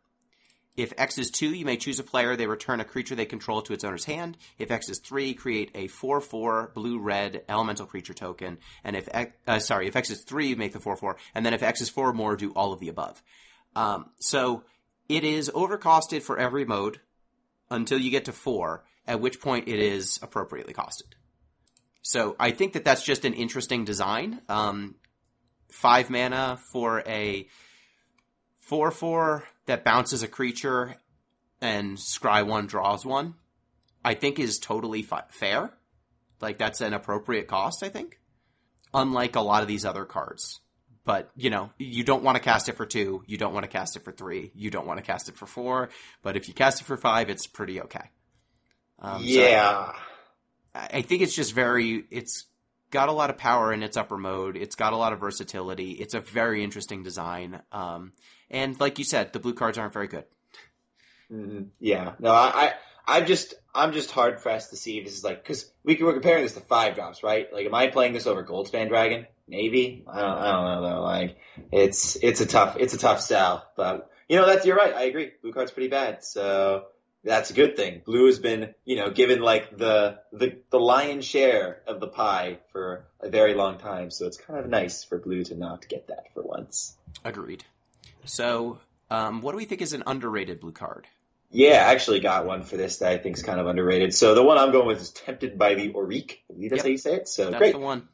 If X is 2, you may choose a player. They return a creature they control to its owner's hand. If X is 3, create a 4/4 blue-red elemental creature token. And if X is 3, make the 4/4. And then if X is 4 or more, do all of the above. So it is overcosted for every mode until you get to 4, at which point it is appropriately costed. So I think that that's just an interesting design. 5 mana for a 4/4 that bounces a creature and scry 1 draws 1, I think is totally fair. Like, that's an appropriate cost, I think. Unlike a lot of these other cards. But, you don't want to cast it for 2, you don't want to cast it for 3, you don't want to cast it for 4, but if you cast it for 5, it's pretty okay. Yeah. So I think it's just it's got a lot of power in its upper mode. It's got a lot of versatility. It's a very interesting design. And like you said, the blue cards aren't very good. Mm-hmm. Yeah. No, I'm just hard pressed to see if this is like, because we're comparing this to 5-drops, right? Like, am I playing this over Goldspan Dragon? Maybe. I don't know though. Like, it's a tough sell. But you're right. I agree. Blue card's pretty bad. So that's a good thing. Blue has been, given like the lion's share of the pie for a very long time. So it's kind of nice for blue to not get that for once. Agreed. So, what do we think is an underrated blue card? Yeah, I actually got one for this that I think is kind of underrated. So the one I'm going with is Tempted by the Auric. I believe that's how you say it. So that's great. The one.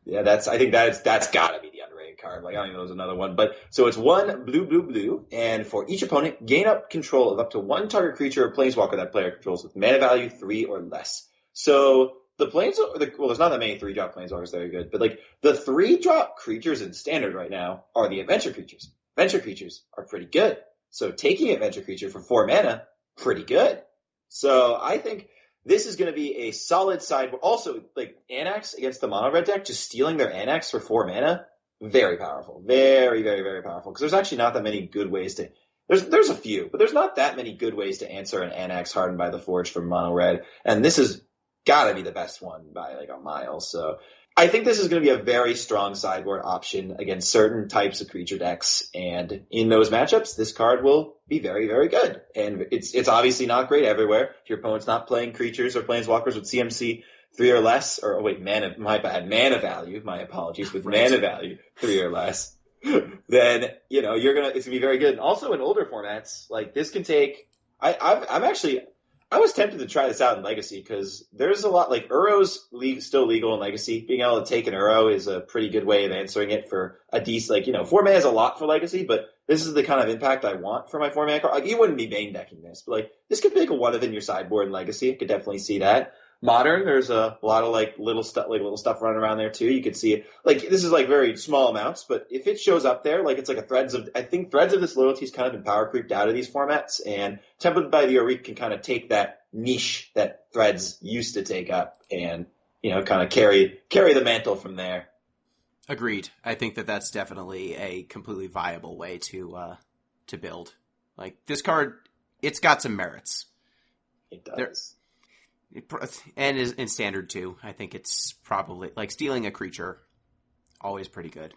Yeah, I think that's gotta be the underrated card. Like, I don't even know there's another one. But, so it's 1 blue, and for each opponent, gain up control of up to 1 target creature or planeswalker that player controls with mana value 3 or less. So, well, there's not that many 3-drop planeswalkers that are good, but like, the 3-drop creatures in standard right now are the adventure creatures. Adventure creatures are pretty good. So, taking adventure creature for 4 mana, pretty good. So, I think this is going to be a solid side. Also, like, Anax against the mono red deck, just stealing their Anax for 4 mana, very powerful. Very, very, very powerful. Because there's actually not that many good ways to... There's a few, but there's not that many good ways to answer an Anax hardened by the Forge from mono red. And this has got to be the best one by like a mile. So I think this is going to be a very strong sideboard option against certain types of creature decks, and in those matchups, this card will be very, very good. And it's obviously not great everywhere. If your opponent's not playing creatures or planeswalkers with CMC 3 or less, or mana value, my apologies, with mana value 3 or less, then, it's going to be very good. And also in older formats, like this can take, I was tempted to try this out in Legacy because there's a lot, like Uro's still legal in Legacy. Being able to take an Uro is a pretty good way of answering it for a decent, 4 mana is a lot for Legacy, but this is the kind of impact I want for my 4 mana card. Like, you wouldn't be main decking this, but like, this could make a one of in your sideboard in Legacy. I could definitely see that. Modern, there's a lot of little stuff running around there too. You could see it. Like, this is like very small amounts, but if it shows up there, like it's like I think Threads of this loyalty's kind of been power creeped out of these formats, and Tempered by the Auric can kind of take that niche that Threads used to take up and, kind of carry the mantle from there. Agreed. I think that's definitely a completely viable way to build. Like, this card, it's got some merits. It does. And is in standard too. I think it's probably like stealing a creature, always pretty good.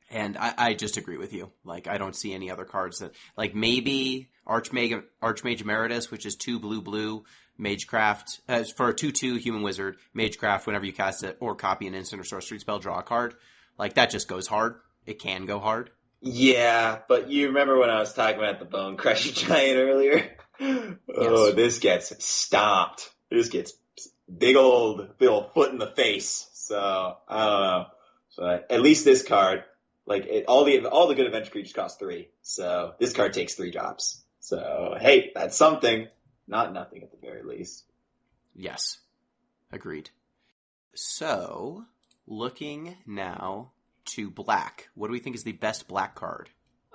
And I just agree with you. Like, I don't see any other cards that, like, maybe Archmage Emeritus, which is 2 blue, Magecraft, for a 2/2 human wizard, Magecraft, whenever you cast it or copy an instant or sorcery spell, draw a card. Like, that just goes hard. It can go hard. Yeah, but you remember when I was talking about the Bone Crusher Giant earlier? Oh, yes. This gets stomped. This gets big old foot in the face. So, I don't know. So at least this card, like, all the good adventure creatures cost 3. So this card takes 3 drops. So, hey, that's something. Not nothing at the very least. Yes. Agreed. So, looking now to black. What do we think is the best black card?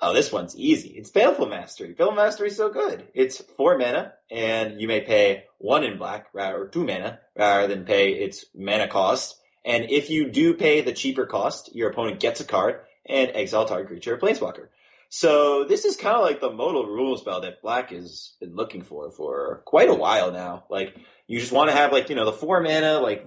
Oh, this one's easy. It's Baleful Mastery. Baleful Mastery is so good. It's 4 mana, and you may pay 1 in black, or 2 mana, rather than pay its mana cost. And if you do pay the cheaper cost, your opponent gets a card, and exile target creature or planeswalker. So this is kind of like the modal rule spell that black has been looking for quite a while now. Like, you just want to have, like, the 4 mana, like,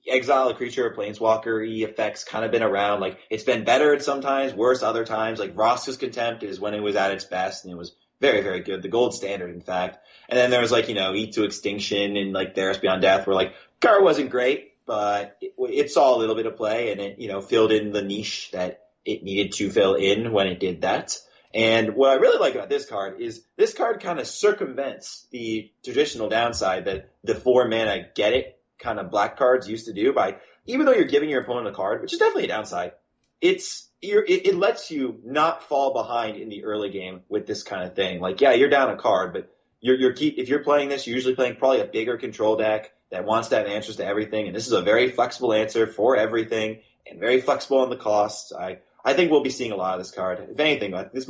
exile a creature or planeswalker-y effects kind of been around. Like, it's been better at sometimes, worse other times. Like, Roster's Contempt is when it was at its best, and it was very, very good. The gold standard, in fact. And then there was, like, Eat to Extinction and, like, Theros Beyond Death, where, like, card wasn't great, but it saw a little bit of play, and it, filled in the niche that it needed to fill in when it did that. And what I really like about this card is this card kind of circumvents the traditional downside that the 4 mana get it kind of black cards used to do by, even though you're giving your opponent a card, which is definitely a downside, it lets you not fall behind in the early game with this kind of thing. Like, yeah, you're down a card, but if you're playing this, you're usually playing probably a bigger control deck that wants to have answers to everything. And this is a very flexible answer for everything and very flexible on the costs. I think we'll be seeing a lot of this card. If anything, this is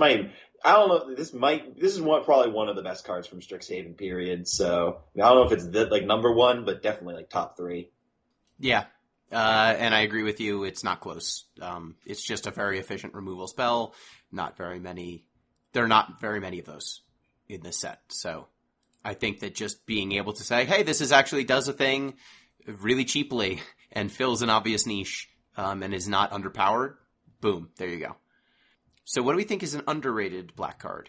probably one of the best cards from Strixhaven, period. So, I don't know if it's number 1, but definitely like top 3. Yeah. And I agree with you. It's not close. It's just a very efficient removal spell. There are not very many of those in this set. So I think that just being able to say, hey, this actually does a thing really cheaply and fills an obvious niche, and is not underpowered. Boom. There you go. So what do we think is an underrated black card?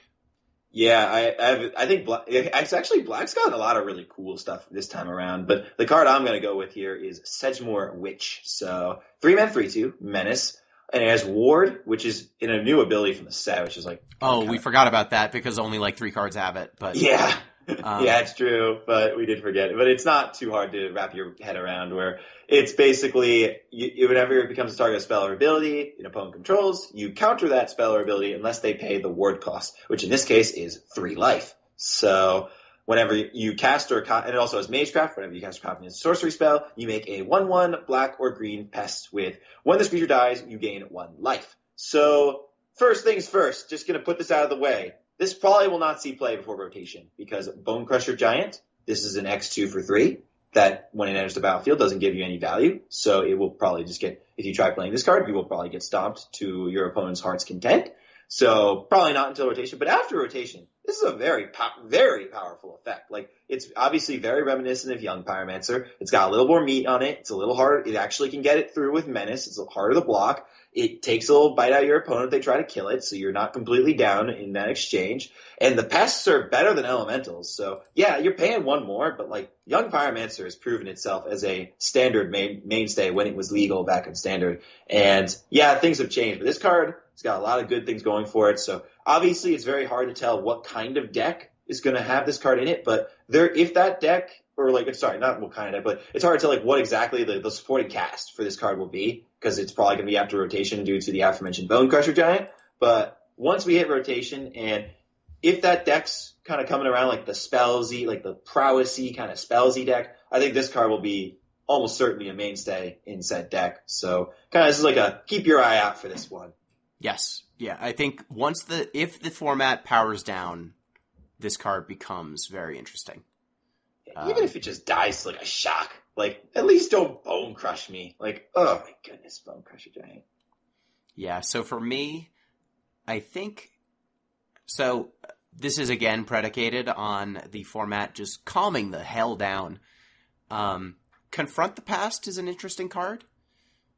Yeah, I think black's gotten a lot of really cool stuff this time around, but the card I'm going to go with here is Sedgemoor Witch. So 3 mana, 3/2, Menace, and it has Ward, which is in a new ability from the set, which is like... Oh, we forgot about that because only like 3 cards have it, but... Yeah. Yeah, it's true, but we did forget it. But it's not too hard to wrap your head around where it's basically whenever it becomes a target of spell or ability an opponent controls, you counter that spell or ability unless they pay the ward cost, which in this case is 3 life. So whenever you cast and it also has Magecraft, whenever you cast or copy a sorcery spell, you make a 1/1 black or green pest with when this creature dies, you gain 1 life. So first things first, just going to put this out of the way. This probably will not see play before rotation because Bone Crusher Giant, this is an X2 for 3 that when it enters the battlefield doesn't give you any value. So it will probably just get, if you try playing this card, you will probably get stomped to your opponent's heart's content. So probably not until rotation, but after rotation, this is a very powerful effect. Like, it's obviously very reminiscent of Young Pyromancer. It's got a little more meat on it. It's a little harder. It actually can get it through with Menace. It's harder to block. It takes a little bite out of your opponent if they try to kill it, so you're not completely down in that exchange. And the pests are better than elementals. So, yeah, you're paying 1 more, but, like, Young Pyromancer has proven itself as a standard mainstay when it was legal back in Standard. And, yeah, things have changed. But this card has got a lot of good things going for it. So, obviously, it's very hard to tell what kind of deck is going to have this card in it. But if that deck, or, like, sorry, not what kind of deck, but it's hard to tell, like, what exactly the supporting cast for this card will be, because it's probably going to be after rotation due to the aforementioned Bone Crusher Giant. But once we hit rotation, and if that deck's kind of coming around like the spellsy, like the prowessy kind of spellsy deck, I think this card will be almost certainly a mainstay in said deck. So kind of this is like a keep your eye out for this one. Yes. Yeah, I think if the format powers down, this card becomes very interesting. Even if it just dies like a shock, like, at least don't Bone Crush me. Like, oh my goodness, Bone Crusher Giant. Yeah, so for me, I think, so this is again predicated on the format just calming the hell down. Confront the Past is an interesting card.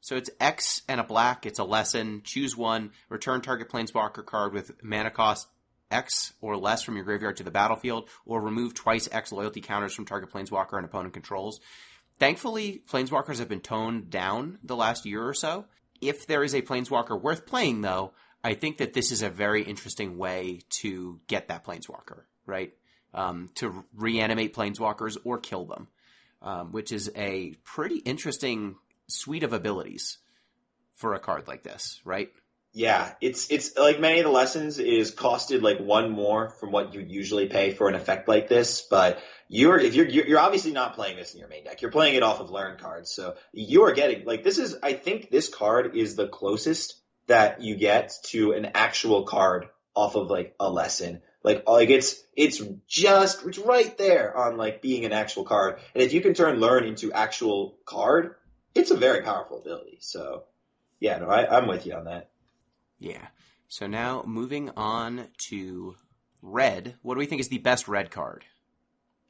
So it's X and a black, it's a lesson, choose one, return target Planeswalker card with mana cost X or less from your graveyard to the battlefield, or remove twice X loyalty counters from target Planeswalker and opponent controls. Thankfully, Planeswalkers have been toned down the last year or so. If there is a Planeswalker worth playing, though, I think that this is a very interesting way to get that Planeswalker, right? To reanimate Planeswalkers or kill them, which is a pretty interesting suite of abilities for a card like this, right? Yeah, it's like many of the lessons is costed like 1 more from what you'd usually pay for an effect like this, but you're obviously not playing this in your main deck. You're playing it off of learn cards, so you are getting like I think this card is the closest that you get to an actual card off of like a lesson. Like it's right there on like being an actual card, and if you can turn learn into actual card, it's a very powerful ability. So yeah, no, I'm with you on that. Yeah. So now moving on to red. What do we think is the best red card?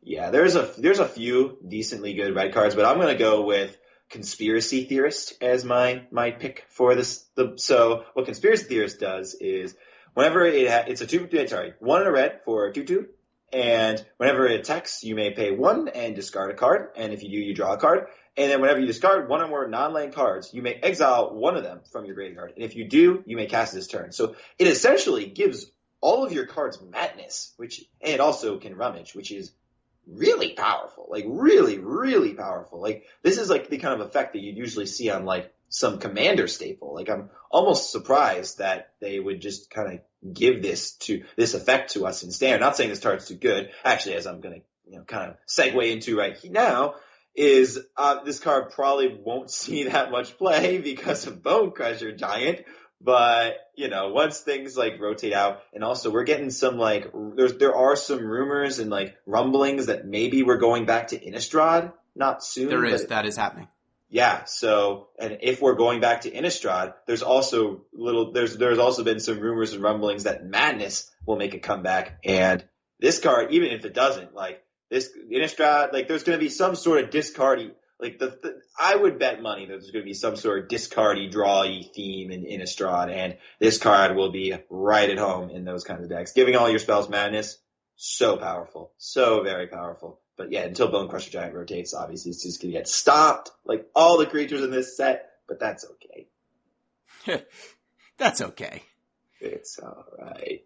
Yeah, there's a few decently good red cards, but I'm going to go with Conspiracy Theorist as my pick for this. So what Conspiracy Theorist does is whenever it's a 1 in a red for 2/2, and whenever it attacks, you may pay 1 and discard a card, and if you do, you draw a card. And then whenever you discard 1 or more non-land cards, you may exile 1 of them from your graveyard. And if you do, you may cast it this turn. So it essentially gives all of your cards madness, and it also can rummage, which is really powerful. Like, really, really powerful. Like, this is like the kind of effect that you'd usually see on like some commander staple. Like, I'm almost surprised that they would just kind of give this effect to us in Standard. Not saying this card's too good. Actually, as I'm going to, kind of segue into right now, is this card probably won't see that much play because of Bone Crusher Giant, but once things like rotate out, and also we're getting some like there are some rumors and like rumblings that maybe we're going back to Innistrad not soon. That is happening. Yeah, so and if we're going back to Innistrad, there's also been some rumors and rumblings that Madness will make a comeback, and this card, even if it doesn't, like this Innistrad, like there's going to be some sort of discardy, like I would bet money that there's going to be some sort of discardy, drawy theme in Innistrad, and this card will be right at home in those kinds of decks. Giving all your spells Madness, so powerful, so very powerful. But yeah, until Bone Crusher Giant rotates, obviously it's just going to get stopped, like all the creatures in this set, but that's okay. That's okay. It's all right.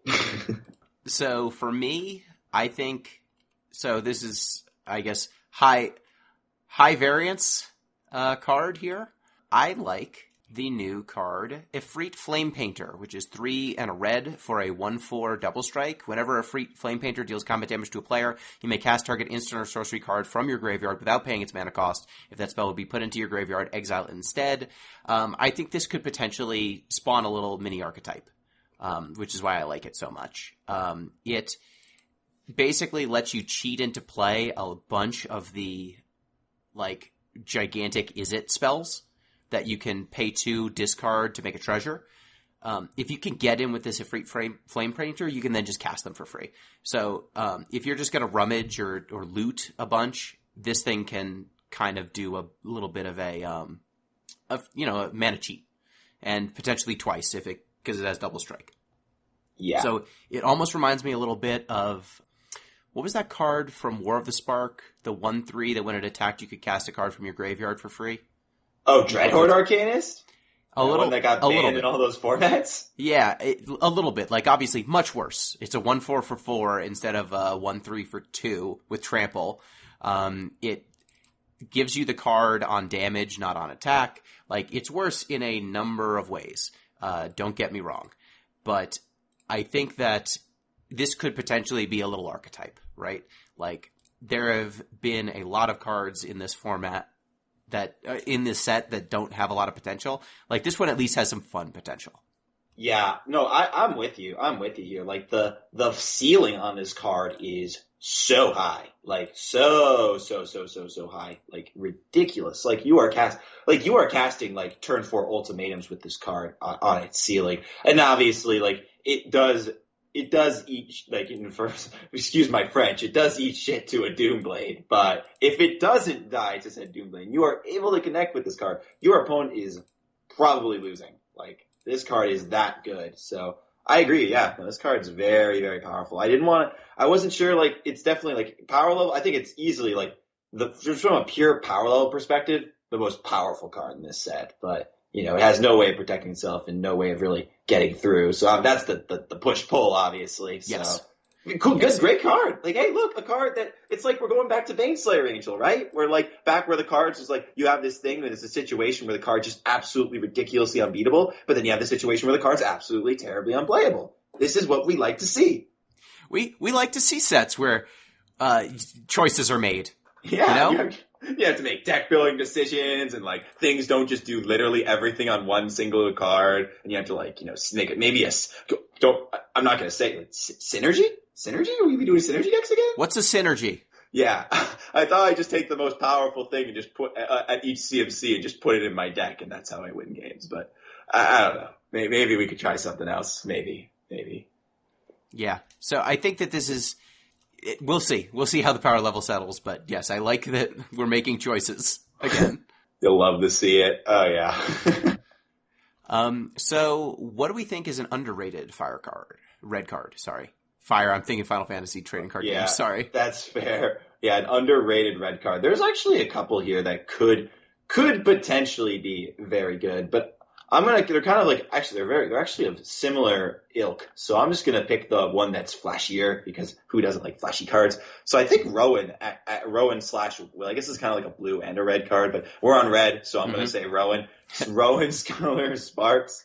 So for me, I think So this is, I guess, high variance card here. I like the new card, Ifrit Flame Painter, which is 3 and a red for a 1/4 double strike. Whenever Ifrit Flame Painter deals combat damage to a player, you may cast target instant or sorcery card from your graveyard without paying its mana cost. If that spell would be put into your graveyard, exile it instead. I think this could potentially spawn a little mini archetype, which is why I like it so much. It basically lets you cheat into play a bunch of the, like, gigantic is-it spells that you can pay 2, discard to make a treasure. If you can get in with this Ifrit Flame Painter, you can then just cast them for free. So if you're just going to rummage or loot a bunch, this thing can kind of do a little bit of a mana cheat, and potentially twice because it has double strike. Yeah. So it almost reminds me a little bit of, what was that card from War of the Spark? The 1/3 that when it attacked, you could cast a card from your graveyard for free. Oh, Dreadhorde Arcanist? One that got banned in all those formats? Yeah, a little bit. Like, obviously, much worse. It's a 1/4 for 4 instead of a 1/3 for 2 with trample. It gives you the card on damage, not on attack. Like, it's worse in a number of ways. Don't get me wrong. But I think that this could potentially be a little archetype, right? Like, there have been a lot of cards in this format that in this set that don't have a lot of potential. Like, this one at least has some fun potential. Yeah, no, I'm with you. I'm with you here. Like, the ceiling on this card is so high. Like, so high. Like, ridiculous. Like, you are casting, like, turn 4 ultimatums with this card on its ceiling. And obviously, like, it does eat, like, excuse my French, it does eat shit to a Doomblade, but if it doesn't die to said Doomblade, and you are able to connect with this card, your opponent is probably losing. Like, this card is that good. So, I agree, yeah, this card is very, very powerful. I wasn't sure, like, it's definitely, like, power level, I think it's easily, like, just from a pure power level perspective, the most powerful card in this set, but it has no way of protecting itself and no way of really getting through. So that's the push-pull, obviously. So. Yes. Cool, yes. Good, great card. Like, hey, look, a card that, it's like we're going back to Baneslayer Angel, right? Where, like, back where the cards is like, you have this thing that is a situation where the card's just absolutely ridiculously unbeatable, but then you have the situation where the card's absolutely terribly unplayable. This is what we like to see. We like to see sets where choices are made. Yeah, you have to make deck building decisions, and, like, things don't just do literally everything on one single card, and you have to, like, make it maybe I'm not going to say, like, synergy? Synergy? Are we doing synergy decks again? What's a synergy? Yeah, I thought I'd just take the most powerful thing and just put at each CMC and just put it in my deck, and that's how I win games. But I don't know. Maybe we could try something else. Maybe. Yeah. So I think that this is. We'll see. We'll see how the power level settles. But yes, I like that we're making choices again. You'll love to see it. Oh yeah. So what do we think is an underrated red card? Sorry. Fire. I'm thinking Final Fantasy trading card games. Sorry. That's fair. Yeah, an underrated red card. There's actually a couple here that could potentially be very good, but they're kind of like, actually, they're actually of similar ilk. So I'm just going to pick the one that's flashier, because who doesn't like flashy cards? So I think Rowan, well, I guess it's kind of like a blue and a red card, but we're on red, so I'm going to say Rowan. Rowan's color Sparks.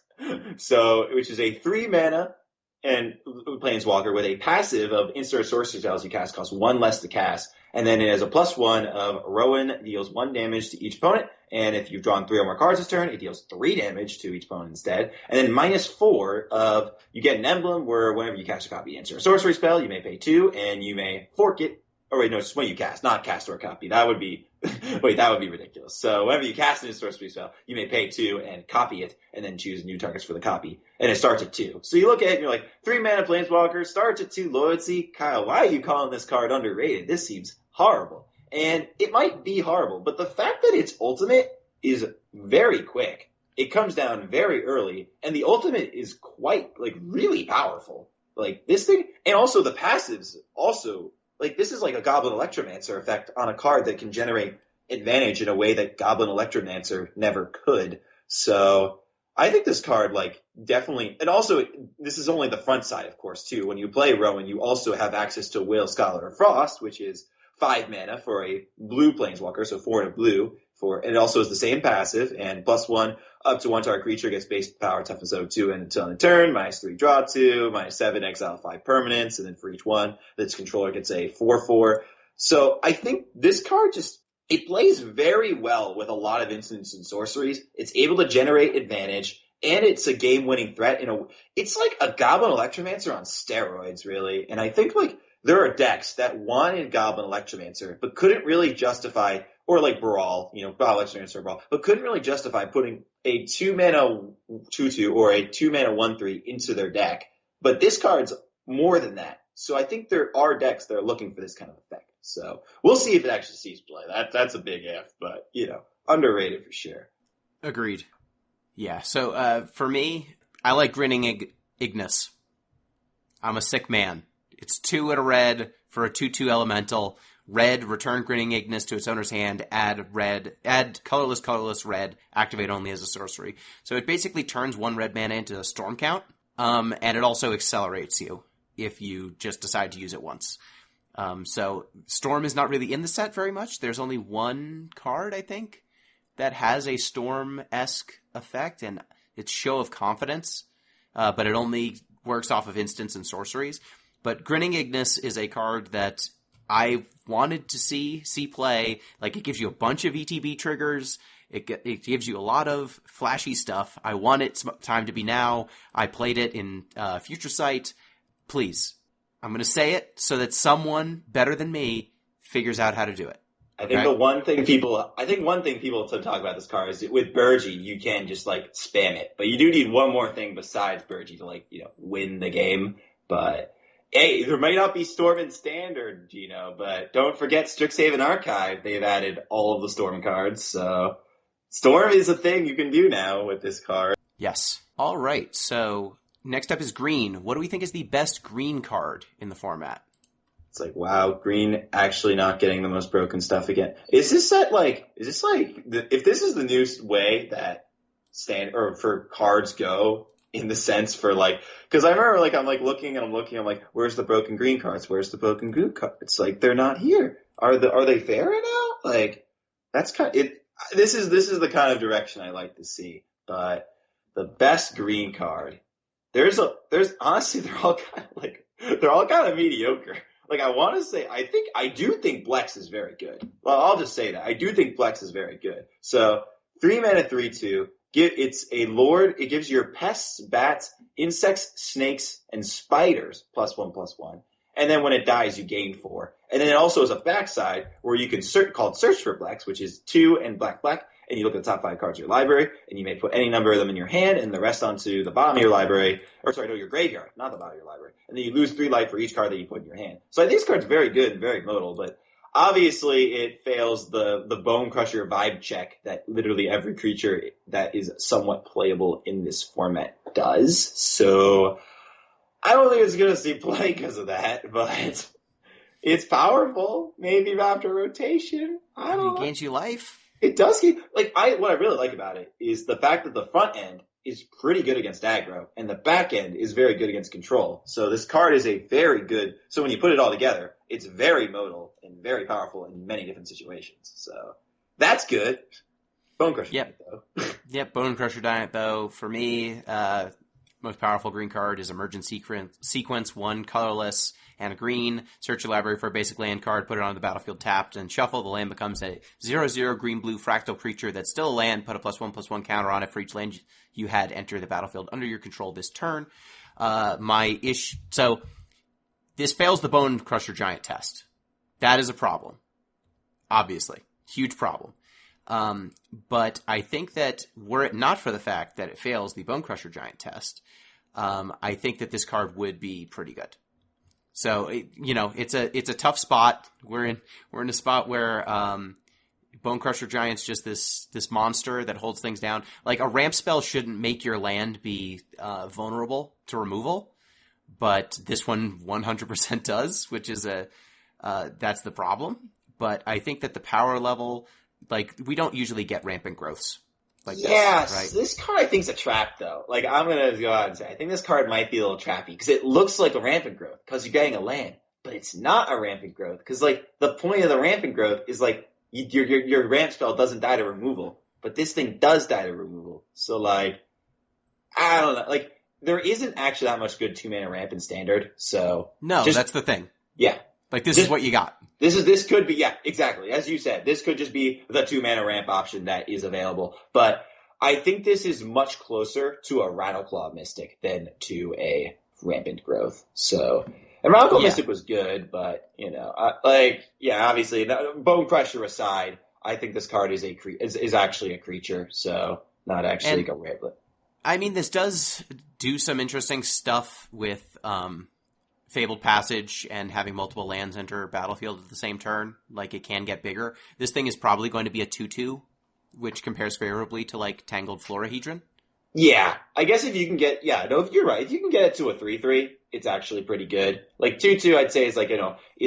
So, which is a 3 mana and Planeswalker with a passive of instant or sorcery spells you cast costs 1 less to cast. And then it has a +1 of Rowan deals 1 damage to each opponent. And if you've drawn 3 or more cards this turn, it deals 3 damage to each opponent instead. And then -4 of, you get an emblem where whenever you cast a copy instant or sorcery spell, you may pay 2 and you may fork it. Oh wait, no, it's when you cast, not cast or copy. That would be, that would be ridiculous. So whenever you cast a sorcery spell, you may pay 2 and copy it, and then choose new targets for the copy. And it starts at 2. So you look at it and you're like, 3 mana Planeswalker, starts at 2 loyalty. Kyle, why are you calling this card underrated? This seems horrible. And it might be horrible, but the fact that its ultimate is very quick, it comes down very early, and the ultimate is quite, like, really powerful. Like, this thing, and also the passives also, like, this is like a Goblin Electromancer effect on a card that can generate advantage in a way that Goblin Electromancer never could. So, I think this card, like, definitely, and also, this is only the front side, of course, too. When you play Rowan, you also have access to Will, Scholar, or Frost, which is 5 mana for a blue Planeswalker, so 4 in a blue. And it also is the same passive, and +1 up to 1 target creature gets base power, toughness of 2 until end of turn, -3 draw 2, -7 exile 5 permanents, and then for each one, its controller gets a 4/4. So I think this card it plays very well with a lot of instants and sorceries. It's able to generate advantage, and it's a game-winning threat. It's like a Goblin Electromancer on steroids, really. And I think, like, there are decks that wanted Goblin Electromancer, but couldn't really justify, or like Brawl, Goblin Electromancer or Brawl, but couldn't really justify putting a 2-mana 2/2 or a 2-mana 1/3 into their deck. But this card's more than that. So I think there are decks that are looking for this kind of effect. So we'll see if it actually sees play. That's a big if, but, underrated for sure. Agreed. Yeah, so for me, I like Grinning Ignis. I'm a sick man. It's 2 and a red for a 2/2 elemental. Red, return Grinning Ignis to its owner's hand, add colorless red, activate only as a sorcery. So it basically turns 1 red mana into a storm count, and it also accelerates you if you just decide to use it once. So Storm is not really in the set very much. There's only 1 card, I think, that has a Storm-esque effect, and it's Show of Confidence, but it only works off of instants and sorceries. But Grinning Ignis is a card that I wanted to see play. Like, it gives you a bunch of ETB triggers. It gives you a lot of flashy stuff. I want its time to be now. I played it in Future Sight. Please. I'm going to say it so that someone better than me figures out how to do it. I think one thing people to talk about this card is with Burgie, you can just like spam it, but you do need one more thing besides Burgie to win the game. But hey, there might not be Storm in Standard, Gino, but don't forget Strixhaven Archive. They've added all of the Storm cards, so Storm is a thing you can do now with this card. Yes. All right. So next up is green. What do we think is the best green card in the format? It's like, wow, green actually not getting the most broken stuff again. If this is the new way that for cards go, in the sense for because I remember I'm looking, where's the broken green cards? Where's the broken blue cards? It's like, they're not here. Are they there right now? That's kind of it. This is the kind of direction I like to see. But the best green card, there's honestly, they're all kind of mediocre. I want to say, I do think Blex is very good. Well, I'll just say that. I do think Blex is very good. So, 3 mana, 3/2. It's a lord. It gives your pests, bats, insects, snakes, and spiders +1/+1. And then when it dies, you gain 4. And then it also has a backside where you can search for Blex, which is 2 and black, and you look at the top 5 cards of your library, and you may put any number of them in your hand, and the rest onto the bottom of your library, your graveyard, not the bottom of your library. And then you lose 3 life for each card that you put in your hand. So I think this card's very good and very modal, but obviously it fails the Bone Crusher vibe check that literally every creature that is somewhat playable in this format does. So I don't think it's going to see play because of that, but it's powerful. Maybe after rotation. I don't know. It gains you life. It does keep, what I really like about it is the fact that the front end is pretty good against aggro, and the back end is very good against control. So this card is so when you put it all together, it's very modal and very powerful in many different situations. So that's good. Bone Crusher Giant, though. Yep, Bone Crusher Giant, though. For me, most powerful green card is Emergent Sequence, 1 colorless and a green. Search your library for a basic land card, put it on the battlefield tapped, and shuffle. The land becomes a 0/0 green-blue fractal creature that's still a land. Put a +1/+1 counter on it for each land you had enter the battlefield under your control this turn. So this fails the Bone Crusher Giant test. That is a problem. Obviously. Huge problem. But I think that were it not for the fact that it fails the Bone Crusher Giant test, I think that this card would be pretty good. So, it's a tough spot. We're in a spot where Bone Crusher Giant's just this monster that holds things down. A ramp spell shouldn't make your land be vulnerable to removal, but this one 100% does, which is that's the problem. But I think that the power level, we don't usually get rampant growths like yes, this, right? this card I think is a trap though. Like I'm gonna go out and say I think this card might be a little trappy because it looks like a rampant growth because you're getting a land, but it's not a rampant growth because like the point of the rampant growth is like your ramp spell doesn't die to removal, but this thing does die to removal. So like I don't know, like there isn't actually that much good 2-mana ramp in standard. So No, that's the thing. Yeah. Like this is what you got. This could be, yeah, exactly. As you said, this could just be the 2-mana ramp option that is available. But I think this is much closer to a Rattleclaw Mystic than to a Rampant Growth. So, and Rattleclaw Mystic was good, but, obviously, Bone Crusher aside, I think this card is actually a creature, so not actually a rampant. I mean, this does do some interesting stuff with Fabled Passage and having multiple lands enter battlefield at the same turn. Like, it can get bigger. This thing is probably going to be a 2/2, which compares favorably to, like, Tangled Florahedron. Yeah, I guess if you can get, you're right. If you can get it to a 3/3, it's actually pretty good. Like, 2/2, I'd say is like,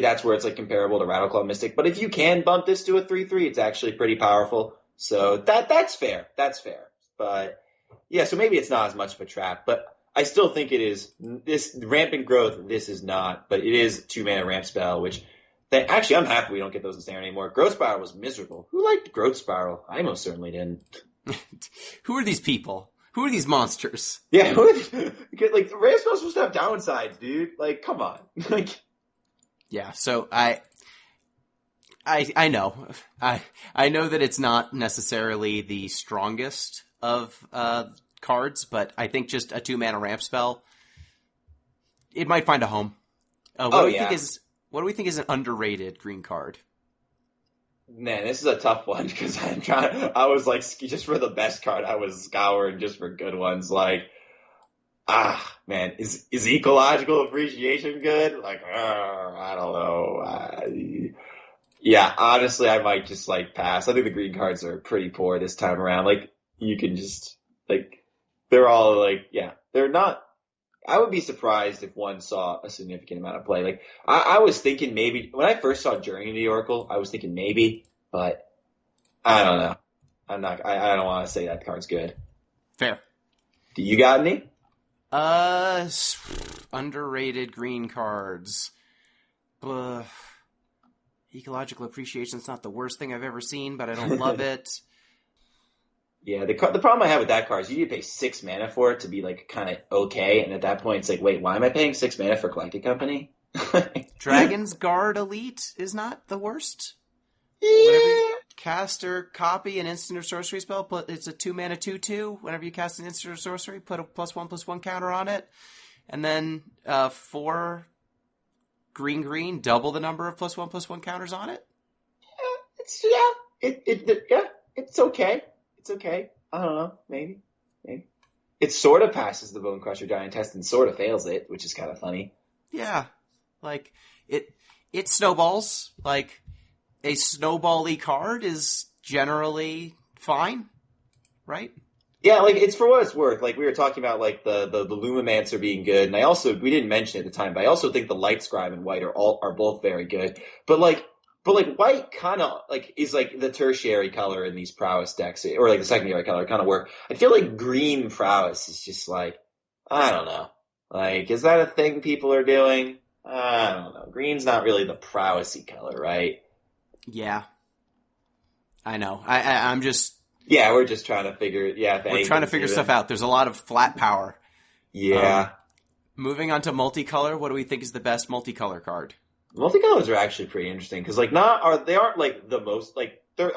that's where it's like comparable to Rattleclaw Mystic. But if you can bump this to a 3/3, it's actually pretty powerful. So that's fair. That's fair. But, yeah, so maybe it's not as much of a trap. But I still think it is. This Rampant Growth, this is not. But it is 2-mana ramp spell, which, actually, I'm happy we don't get those in standard anymore. Growth Spiral was miserable. Who liked Growth Spiral? I most certainly didn't. Who are these people? Who are these monsters? Yeah, like, ramp spell's supposed to have downsides, dude. Like, come on. Yeah, so I know. I know that it's not necessarily the strongest of cards, but I think just a 2-mana ramp spell, it might find a home. What do we think is an underrated green card? Man, this is a tough one because I was like, just for the best card, I was scouring just for good ones. Like, man, is Ecological Appreciation good? Like, I don't know. Yeah, honestly, I might just like pass. I think the green cards are pretty poor this time around. Like, you can just like, they're all like, they're not. I would be surprised if one saw a significant amount of play. Like, I was thinking maybe, when I first saw Journey to the Oracle, I was thinking maybe, but I don't know. I don't want to say that card's good. Fair. Do you got any? Underrated green cards. Ecological Appreciation's not the worst thing I've ever seen, but I don't love it. Yeah, the problem I have with that card is you need to pay 6 mana for it to be like kind of okay, and at that point it's like, wait, why am I paying 6 mana for Collected Company? Dragon's Guard Elite is not the worst. Yeah. Whenever you cast or copy an instant or sorcery spell, it's a 2-mana 2/2. Whenever you cast an instant or sorcery, put a +1/+1 counter on it, and then 4 green, double the number of +1/+1 counters on it. It's okay. It's okay. I don't know. Maybe. It sort of passes the Bone Crusher Giant test and sort of fails it, which is kind of funny. Yeah. Like, it snowballs. Like, a snowball-y card is generally fine, right? Yeah, like, it's for what it's worth. Like, we were talking about, like, the Lumimancer being good, and we didn't mention it at the time, but I also think the Light Scribe and White are both very good. But white kind of like is like the tertiary color in these prowess decks, or like the secondary color kind of work. I feel like green prowess is just like, I don't know. Like, is that a thing people are doing? I don't know. Green's not really the prowessy color, right? Yeah. I know. I'm just. Yeah, we're just trying to figure. Yeah, we're trying to figure stuff out. There's a lot of flat power. Yeah. Moving on to multicolor, what do we think is the best multicolor card? Multicolors are actually pretty interesting because, like, they aren't like the most like they're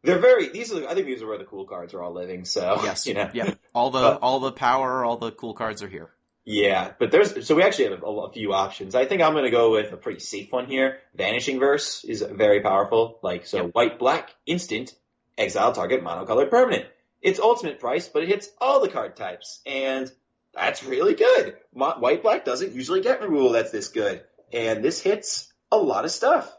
very. I think these are where the cool cards are all living. So yes, yeah, all the power, all the cool cards are here. Yeah, but we actually have a few options. I think I'm going to go with a pretty safe one here. Vanishing Verse is very powerful. Like, so white, black, instant, exile target, monocolored permanent. It's ultimate price, but it hits all the card types, and that's really good. White, black doesn't usually get removal that's this good. And this hits a lot of stuff.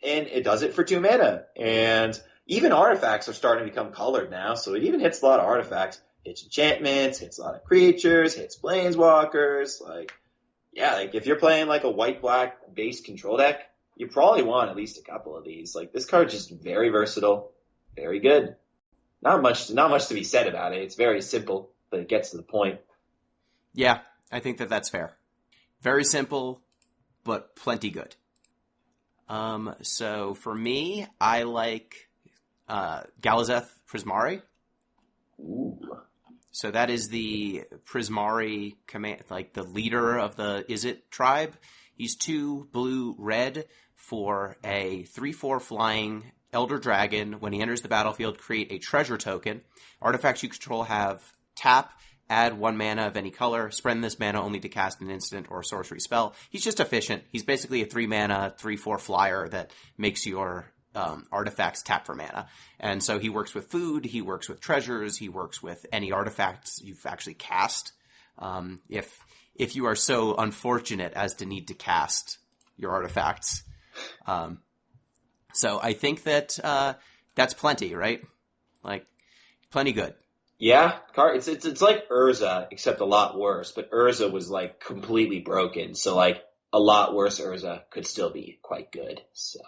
And it does it for 2 mana. And even artifacts are starting to become colored now, so it even hits a lot of artifacts. Hits enchantments, hits a lot of creatures, hits planeswalkers. Like, yeah, like if you're playing like a white-black base control deck, you probably want at least a couple of these. Like, this card's just very versatile. Very good. not much to be said about it. It's very simple, but it gets to the point. Yeah, I think that's fair. Very simple, but plenty good. So for me, I like Galazeth Prismari. Ooh. So that is the Prismari command, like the leader of the Izzet tribe. He's 2 blue-red for a 3/4 flying Elder Dragon. When he enters the battlefield, create a treasure token. Artifacts you control have tap, add 1 mana of any color, spend this mana only to cast an instant or a sorcery spell. He's just efficient. He's basically a 3 mana, 3/4 flyer that makes your artifacts tap for mana. And so he works with food, he works with treasures, he works with any artifacts you've actually cast. If you are so unfortunate as to need to cast your artifacts. So I think that that's plenty, right? Like, plenty good. Yeah, it's like Urza, except a lot worse. But Urza was like completely broken, so like a lot worse Urza could still be quite good. So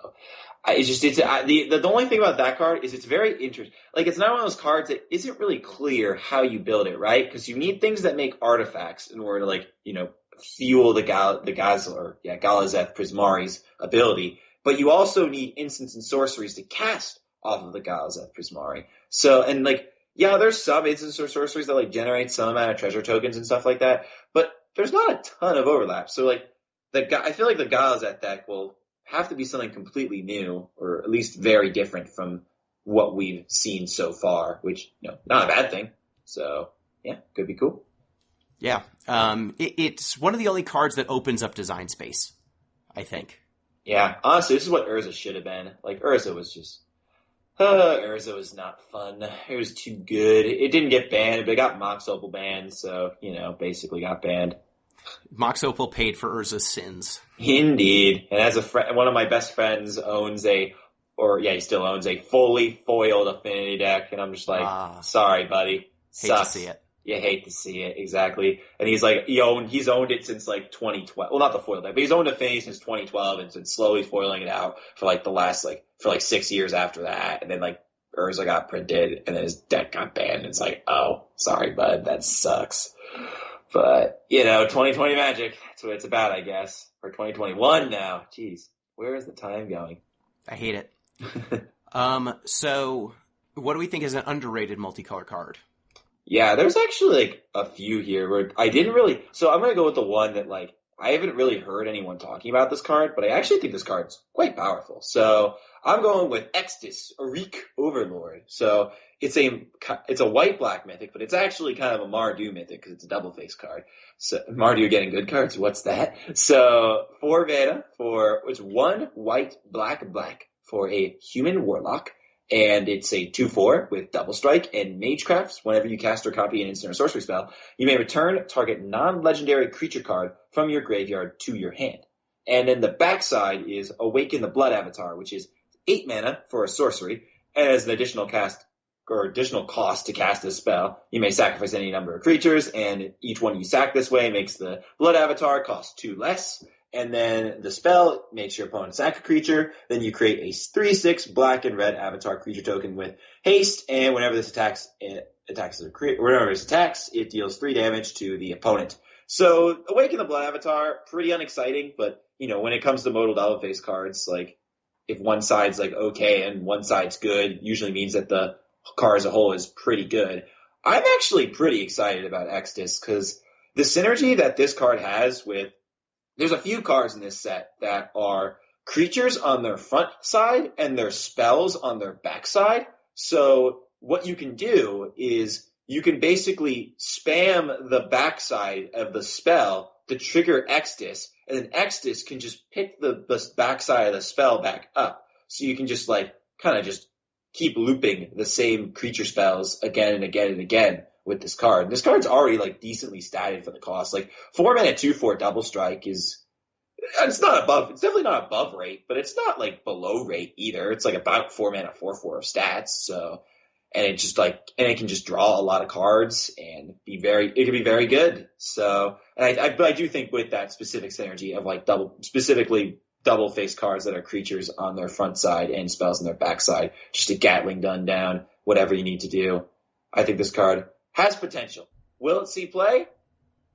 the only thing about that card is it's very interesting. Like, it's not one of those cards that isn't really clear how you build it, right? Because you need things that make artifacts in order to, like, fuel the Galazeth Prismari's ability. But you also need instants and sorceries to cast off of the Galazeth Prismari. So, and like, yeah, there's some instants or sorceries that like generate some amount of treasure tokens and stuff like that, but there's not a ton of overlap. So like, I feel like the Galazeth deck will have to be something completely new, or at least very different from what we've seen so far, which, not a bad thing. So, yeah, could be cool. Yeah. It's one of the only cards that opens up design space, I think. Yeah, honestly, this is what Urza should have been. Like, Urza was not fun. It was too good. It didn't get banned, but it got Mox Opal banned, so, basically got banned. Mox Opal paid for Urza's sins. Indeed. And as one of my best friends he still owns a fully foiled Affinity deck, and I'm just like, sorry, buddy. Hate to see it. You hate to see it, exactly. And he's like, he's owned it since like 2012. Well, not the foil deck, but he's owned Affinity since 2012 and been slowly foiling it out for like the last, for 6 years after that. And then like Urza got printed and then his deck got banned. And it's like, oh, sorry, bud, that sucks. But, 2020 Magic, that's what it's about, I guess. Or 2021 now. Jeez, where is the time going? I hate it. So what do we think is an underrated multicolor card? Yeah, there's actually like a few here where I didn't really. So I'm gonna go with the one that like I haven't really heard anyone talking about this card, but I actually think this card's quite powerful. So I'm going with Extus, Arik Overlord. So it's a white-black mythic, but it's actually kind of a Mardu mythic because it's a double-face card. So Mardu getting good cards, what's that? So 4 mana it's 1 white, black for a human warlock. And it's a 2/4 with double strike and Magecraft. Whenever you cast or copy an instant or sorcery spell, you may return target non-legendary creature card from your graveyard to your hand. And then the backside is Awaken the Blood Avatar, which is 8 mana for a sorcery, and as an additional cost to cast this spell, you may sacrifice any number of creatures, and each one you sack this way makes the Blood Avatar cost 2 less. And then the spell makes your opponent sack a creature. Then you create a 3/6 black and red avatar creature token with haste. And whenever this attacks, it deals 3 damage to the opponent. So Awaken the Blood Avatar, pretty unexciting. But, when it comes to modal double face cards, like if one side's like okay and one side's good, usually means that the card as a whole is pretty good. I'm actually pretty excited about Extus because the synergy that this card has with there's a few cards in this set that are creatures on their front side and their spells on their back side. So what you can do is you can basically spam the backside of the spell to trigger Extus, and then Extus can just pick the backside of the spell back up. So you can just kind of just keep looping the same creature spells again and again and again with this card. This card's already decently statted for the cost. 4 mana 2/4 double strike it's definitely not above rate, but it's not below rate either. It's about 4 mana 4/4 of stats. So, and it just and it can just draw a lot of cards and it can be very good. So, and I do think with that specific synergy of specifically double face cards that are creatures on their front side and spells on their back side, just a Gatling gun down. whatever you need to do. I think this card has potential. Will it see play?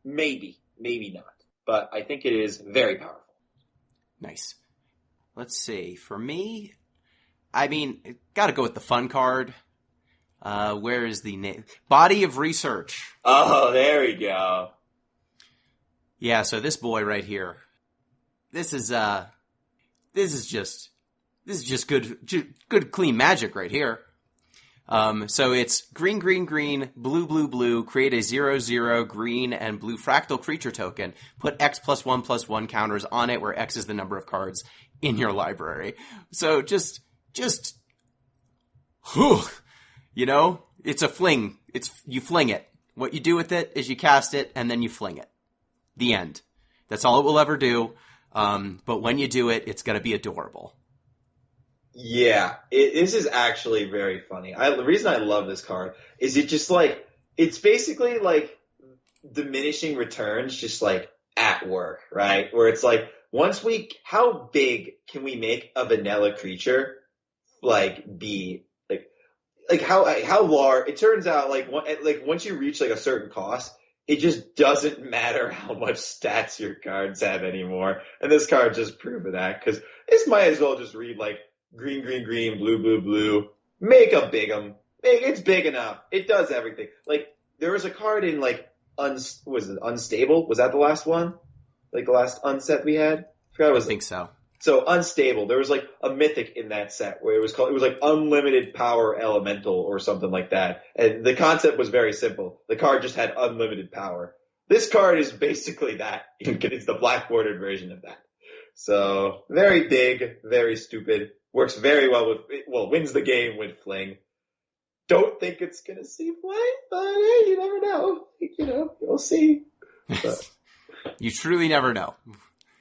Maybe. Maybe not. But I think it is very powerful. Nice. Let's see. For me, I mean, got to go with the fun card. Where is the name? Body of Research. Oh, there we go. Yeah, so this boy right here. This is just good clean magic right here. So it's green, green, green, blue, blue, blue, create a 0/0 green and blue fractal creature token. Put X+1/+1 counters on it, where X is the number of cards in your library. So just, whew, you know, it's a fling. You fling it. What you do with it is you cast it and then you fling it. The end. That's all it will ever do. But when you do it, it's going to be adorable. Yeah, this is actually very funny. The reason I love this card is it just like, it's basically like diminishing returns just like at work, right? Where it's like, how big can we make a vanilla creature like be like how large? It turns out like once you reach like a certain cost, it just doesn't matter how much stats your cards have anymore. And this card just proved that, because this might as well just read like green, green, green, blue, blue, blue. Make a big 'em. It's big enough. It does everything. Like, there was a card in like Unstable? Was that the last one? Like the last unset we had? I think so. So Unstable, there was like a mythic in that set where it was like Unlimited Power Elemental or something like that. And the concept was very simple. The card just had unlimited power. This card is basically that. It's the black bordered version of that. So very big, very stupid. Works very well wins the game with Fling. Don't think it's gonna see play, but hey, you never know. You know, you'll see. But. You truly never know.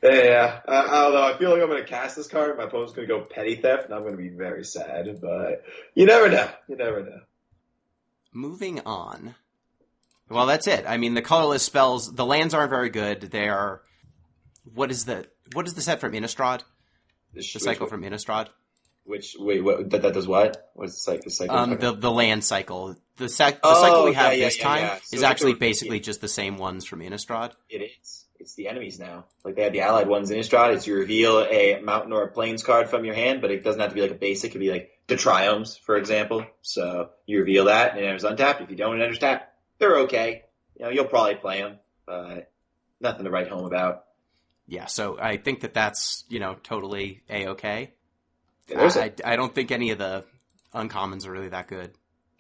Yeah, I don't know. I feel like I'm going to cast this card. My opponent's going to go Petty Theft, and I'm going to be very sad. But you never know. You never know. Moving on. Well, that's it. I mean, the colorless spells, the lands aren't very good. They are. What is the set from Innistrad? The cycle from Innistrad. What that does what? What's the cycle? The land cycle. The cycle we have this time So is actually basically just the same ones from Innistrad. It is. It's the enemies now. Like, they had the allied ones in Innistrad. It's you reveal a mountain or a plains card from your hand, but it doesn't have to be like a basic. It could be like the Triomes, for example. So you reveal that, and it enters untapped. If you don't, it enters tapped. They're okay. You know, you'll probably play them, but nothing to write home about. Yeah, so I think that's, totally A-okay. Yeah, I don't think any of the uncommons are really that good.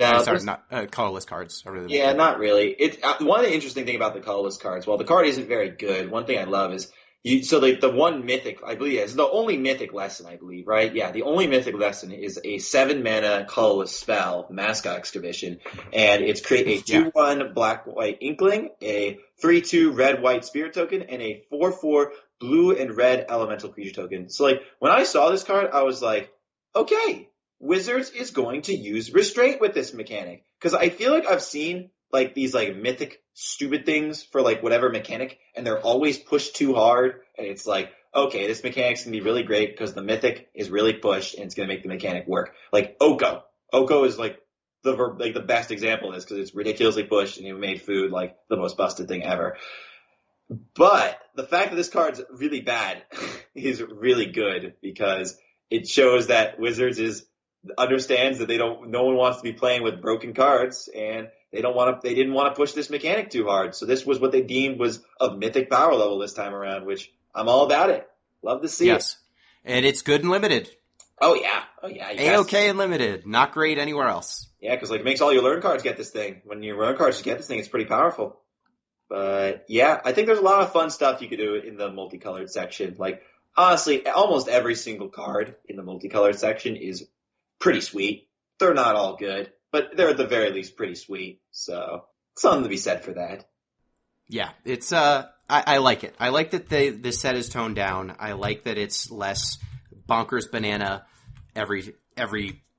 No, sorry, not colorless cards are really. Yeah, not really. One of the interesting thing about the colorless cards. Well, the card isn't very good. One thing I love is the one mythic, I believe, is the only mythic lesson, I believe, right? Yeah, the only mythic lesson is a 7-mana colorless spell, Mascot Excavation, and it's create a 2/1 black-white Inkling, a 3/2 red-white Spirit token, and a 4/4 blue and red elemental creature token. So, like, when I saw this card, I was like, okay, Wizards is going to use Restraint with this mechanic. Because I feel like I've seen, like, these, like, mythic stupid things for, like, whatever mechanic, and they're always pushed too hard, and it's like, okay, this mechanic's gonna be really great because the mythic is really pushed, and it's gonna make the mechanic work. Like, Oko. Oko is, like, the best example of this, because it's ridiculously pushed, and it made food, like, the most busted thing ever. But the fact that this card's really bad is really good, because it shows that Wizards understands that no one wants to be playing with broken cards, and they didn't want to push this mechanic too hard. So this was what they deemed was of mythic power level this time around, which I'm all about it. Love to see it. And it's good and limited. Oh yeah. A-okay and limited. Not great anywhere else. Yeah, because like it makes all your learn cards get this thing. When your learn cards get this thing, it's pretty powerful. But yeah, I think there's a lot of fun stuff you could do in the multicolored section. Like, honestly, almost every single card in the multicolored section is pretty sweet. They're not all good, but they're at the very least pretty sweet. So, something to be said for that. Yeah, it's I like it. I like that this set is toned down. I like that it's less bonkers banana every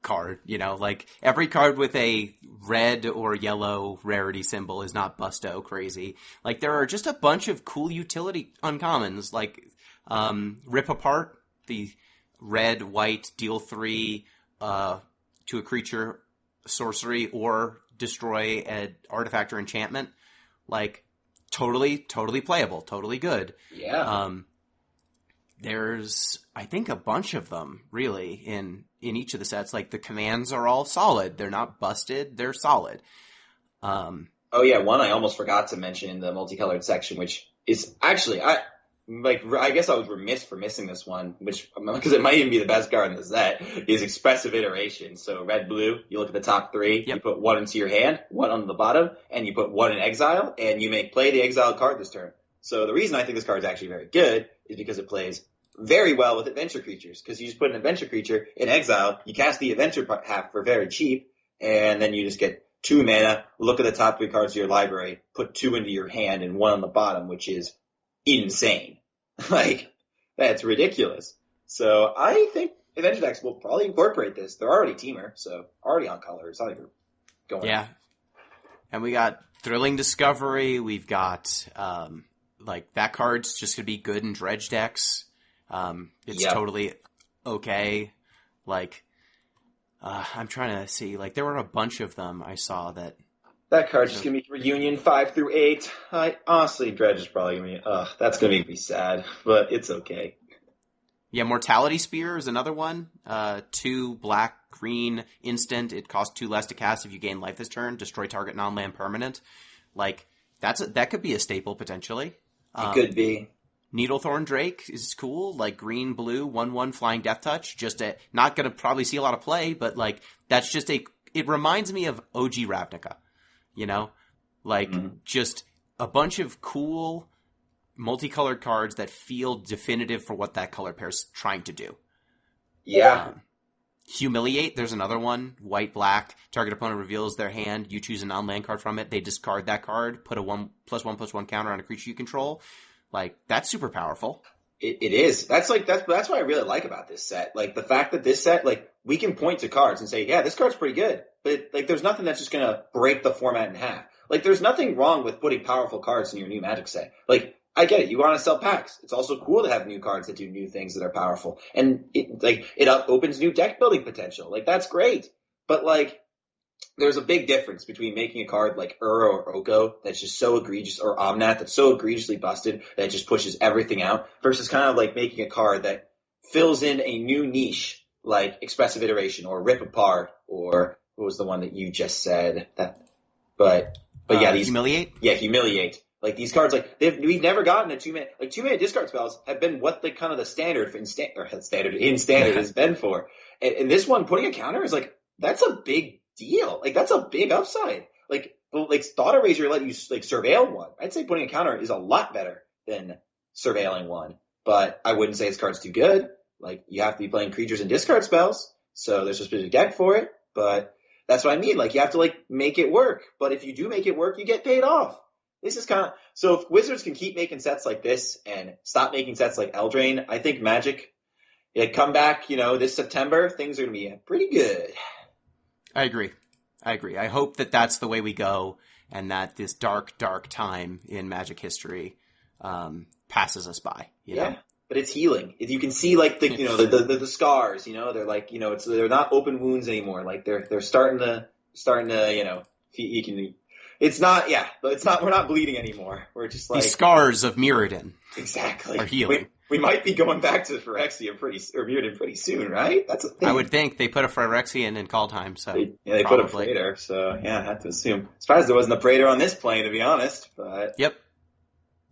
card. Like every card with a red or yellow rarity symbol is not busto crazy. Like there are just a bunch of cool utility uncommons, like Rip Apart, the red white deal 3 to a creature sorcery or destroy an artifact or enchantment. Like, totally playable, totally good. Yeah. There's, I think, a bunch of them, really, in each of the sets. Like, the commands are all solid. They're not busted. They're solid. Oh, yeah, one I almost forgot to mention in the multicolored section, which is actually, I guess I was remiss for missing this one, because it might even be the best card in the set, is Expressive Iteration. So red-blue, you look at the top three, Yep. You put one into your hand, one on the bottom, and you put one in exile, and you may play the exiled card this turn. So the reason I think this card is actually very good is because it plays very well with adventure creatures, because you just put an adventure creature in exile, you cast the adventure half for very cheap, and then you just get 2 mana, look at the top 3 cards of your library, put 2 into your hand and 1 on the bottom, which is insane. Like, that's ridiculous. So I think adventure decks will probably incorporate this. They're already Teamer, so already on color. It's not even going. Yeah. And we got Thrilling Discovery. We've got, like, that card's just going to be good in dredge decks. It's totally okay. Like, I'm trying to see, like, there were a bunch of them I saw that. That card's just going to be Reunion 5 through 8. Honestly, Dredge is probably going to be, that's going to make me sad, but it's okay. Yeah, Mortality Spear is another one. 2 black, green, instant. It costs 2 less to cast if you gain life this turn. Destroy target non-land permanent. Like, that could be a staple, potentially. It could be. Needlethorn Drake is cool, like green, blue, 1/1 flying death touch. Just not going to probably see a lot of play, but like that's just it reminds me of OG Ravnica, you know? Like just a bunch of cool multicolored cards that feel definitive for what that color pair's trying to do. Yeah. Humiliate, there's another one, white, black, target opponent reveals their hand, you choose a non-land card from it, they discard that card, put a 1/1/1 counter on a creature you control. Like, that's super powerful. It is. That's what I really like about this set. Like, the fact that this set, like, we can point to cards and say, yeah, this card's pretty good. But, like, there's nothing that's just gonna break the format in half. Like, there's nothing wrong with putting powerful cards in your new Magic set. Like, I get it. You want to sell packs. It's also cool to have new cards that do new things that are powerful. And, it opens new deck building potential. Like, that's great. But, like, there's a big difference between making a card like Uro or Oko that's just so egregious, or Omnath that's so egregiously busted that it just pushes everything out, versus kind of like making a card that fills in a new niche like Expressive Iteration or Rip Apart, or what was the one that you just said? But yeah, Humiliate? Yeah, Humiliate. Like these cards, like we've never gotten a 2-mana discard spells have been what the kind of the standard in standard has been for. And this one, putting a counter is like, that's a big deal. Like, that's a big upside. Like Thought Eraser let you like surveil one. I'd say putting a counter is a lot better than surveilling one. But I wouldn't say this card's too good. Like, you have to be playing creatures and discard spells, so there's a specific deck for it. But that's what I mean. Like, you have to like make it work. But if you do make it work, you get paid off. This is kind of so. If Wizards can keep making sets like this and stop making sets like Eldraine, I think Magic, come back. This September, things are gonna be pretty good. I agree. I hope that that's the way we go, and that this dark, dark time in Magic history passes us by. You know? But it's healing. If you can see like the scars, they're like they're not open wounds anymore. Like they're starting to you can. It's not. But it's not. We're not bleeding anymore. We're just like the scars of Mirrodin. Exactly. Are healing. We might be going back to Phyrexia Mirrodin pretty soon, right? That's a thing. I would think they put a Phyrexian in Kaldheim, so they put a Praetor, so I have to assume. Surprised there wasn't a Praetor on this plane, to be honest. But yep,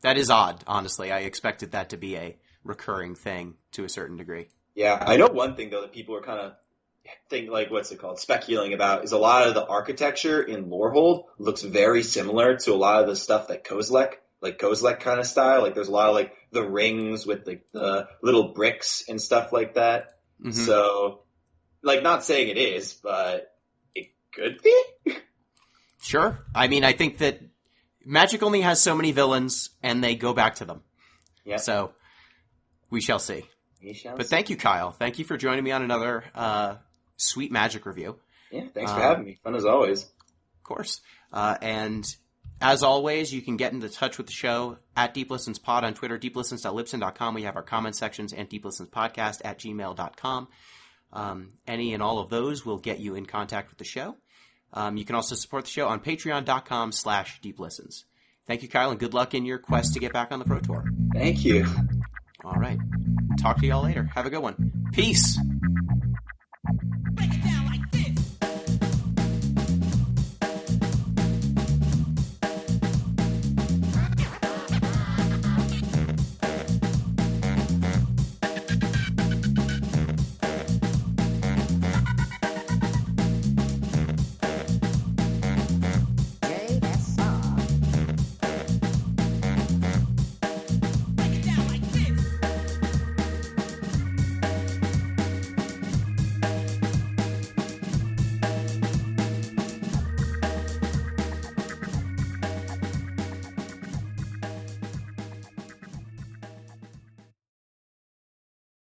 that is odd. Honestly, I expected that to be a recurring thing to a certain degree. Yeah, I know one thing though that people are kind of speculating about is a lot of the architecture in Lorehold looks very similar to a lot of the stuff that Kozilek kind of style. Like there's a lot of like the rings with like the little bricks and stuff like that. Mm-hmm. So, like, not saying it is, but it could be. Sure. I mean, I think that Magic only has so many villains, and they go back to them. Yeah. So we shall see. But thank you, Kyle. Thank you for joining me on another sweet Magic review. Yeah, thanks for having me. Fun as always. Of course. And as always, you can get into touch with the show at DeepListensPod on Twitter, deeplistens.libsyn.com. We have our comment sections and deeplistenspodcast@gmail.com. Any and all of those will get you in contact with the show. You can also support the show on patreon.com/deeplistens. Thank you, Kyle, and good luck in your quest to get back on the Pro Tour. Thank you. All right. Talk to y'all later. Have a good one. Peace.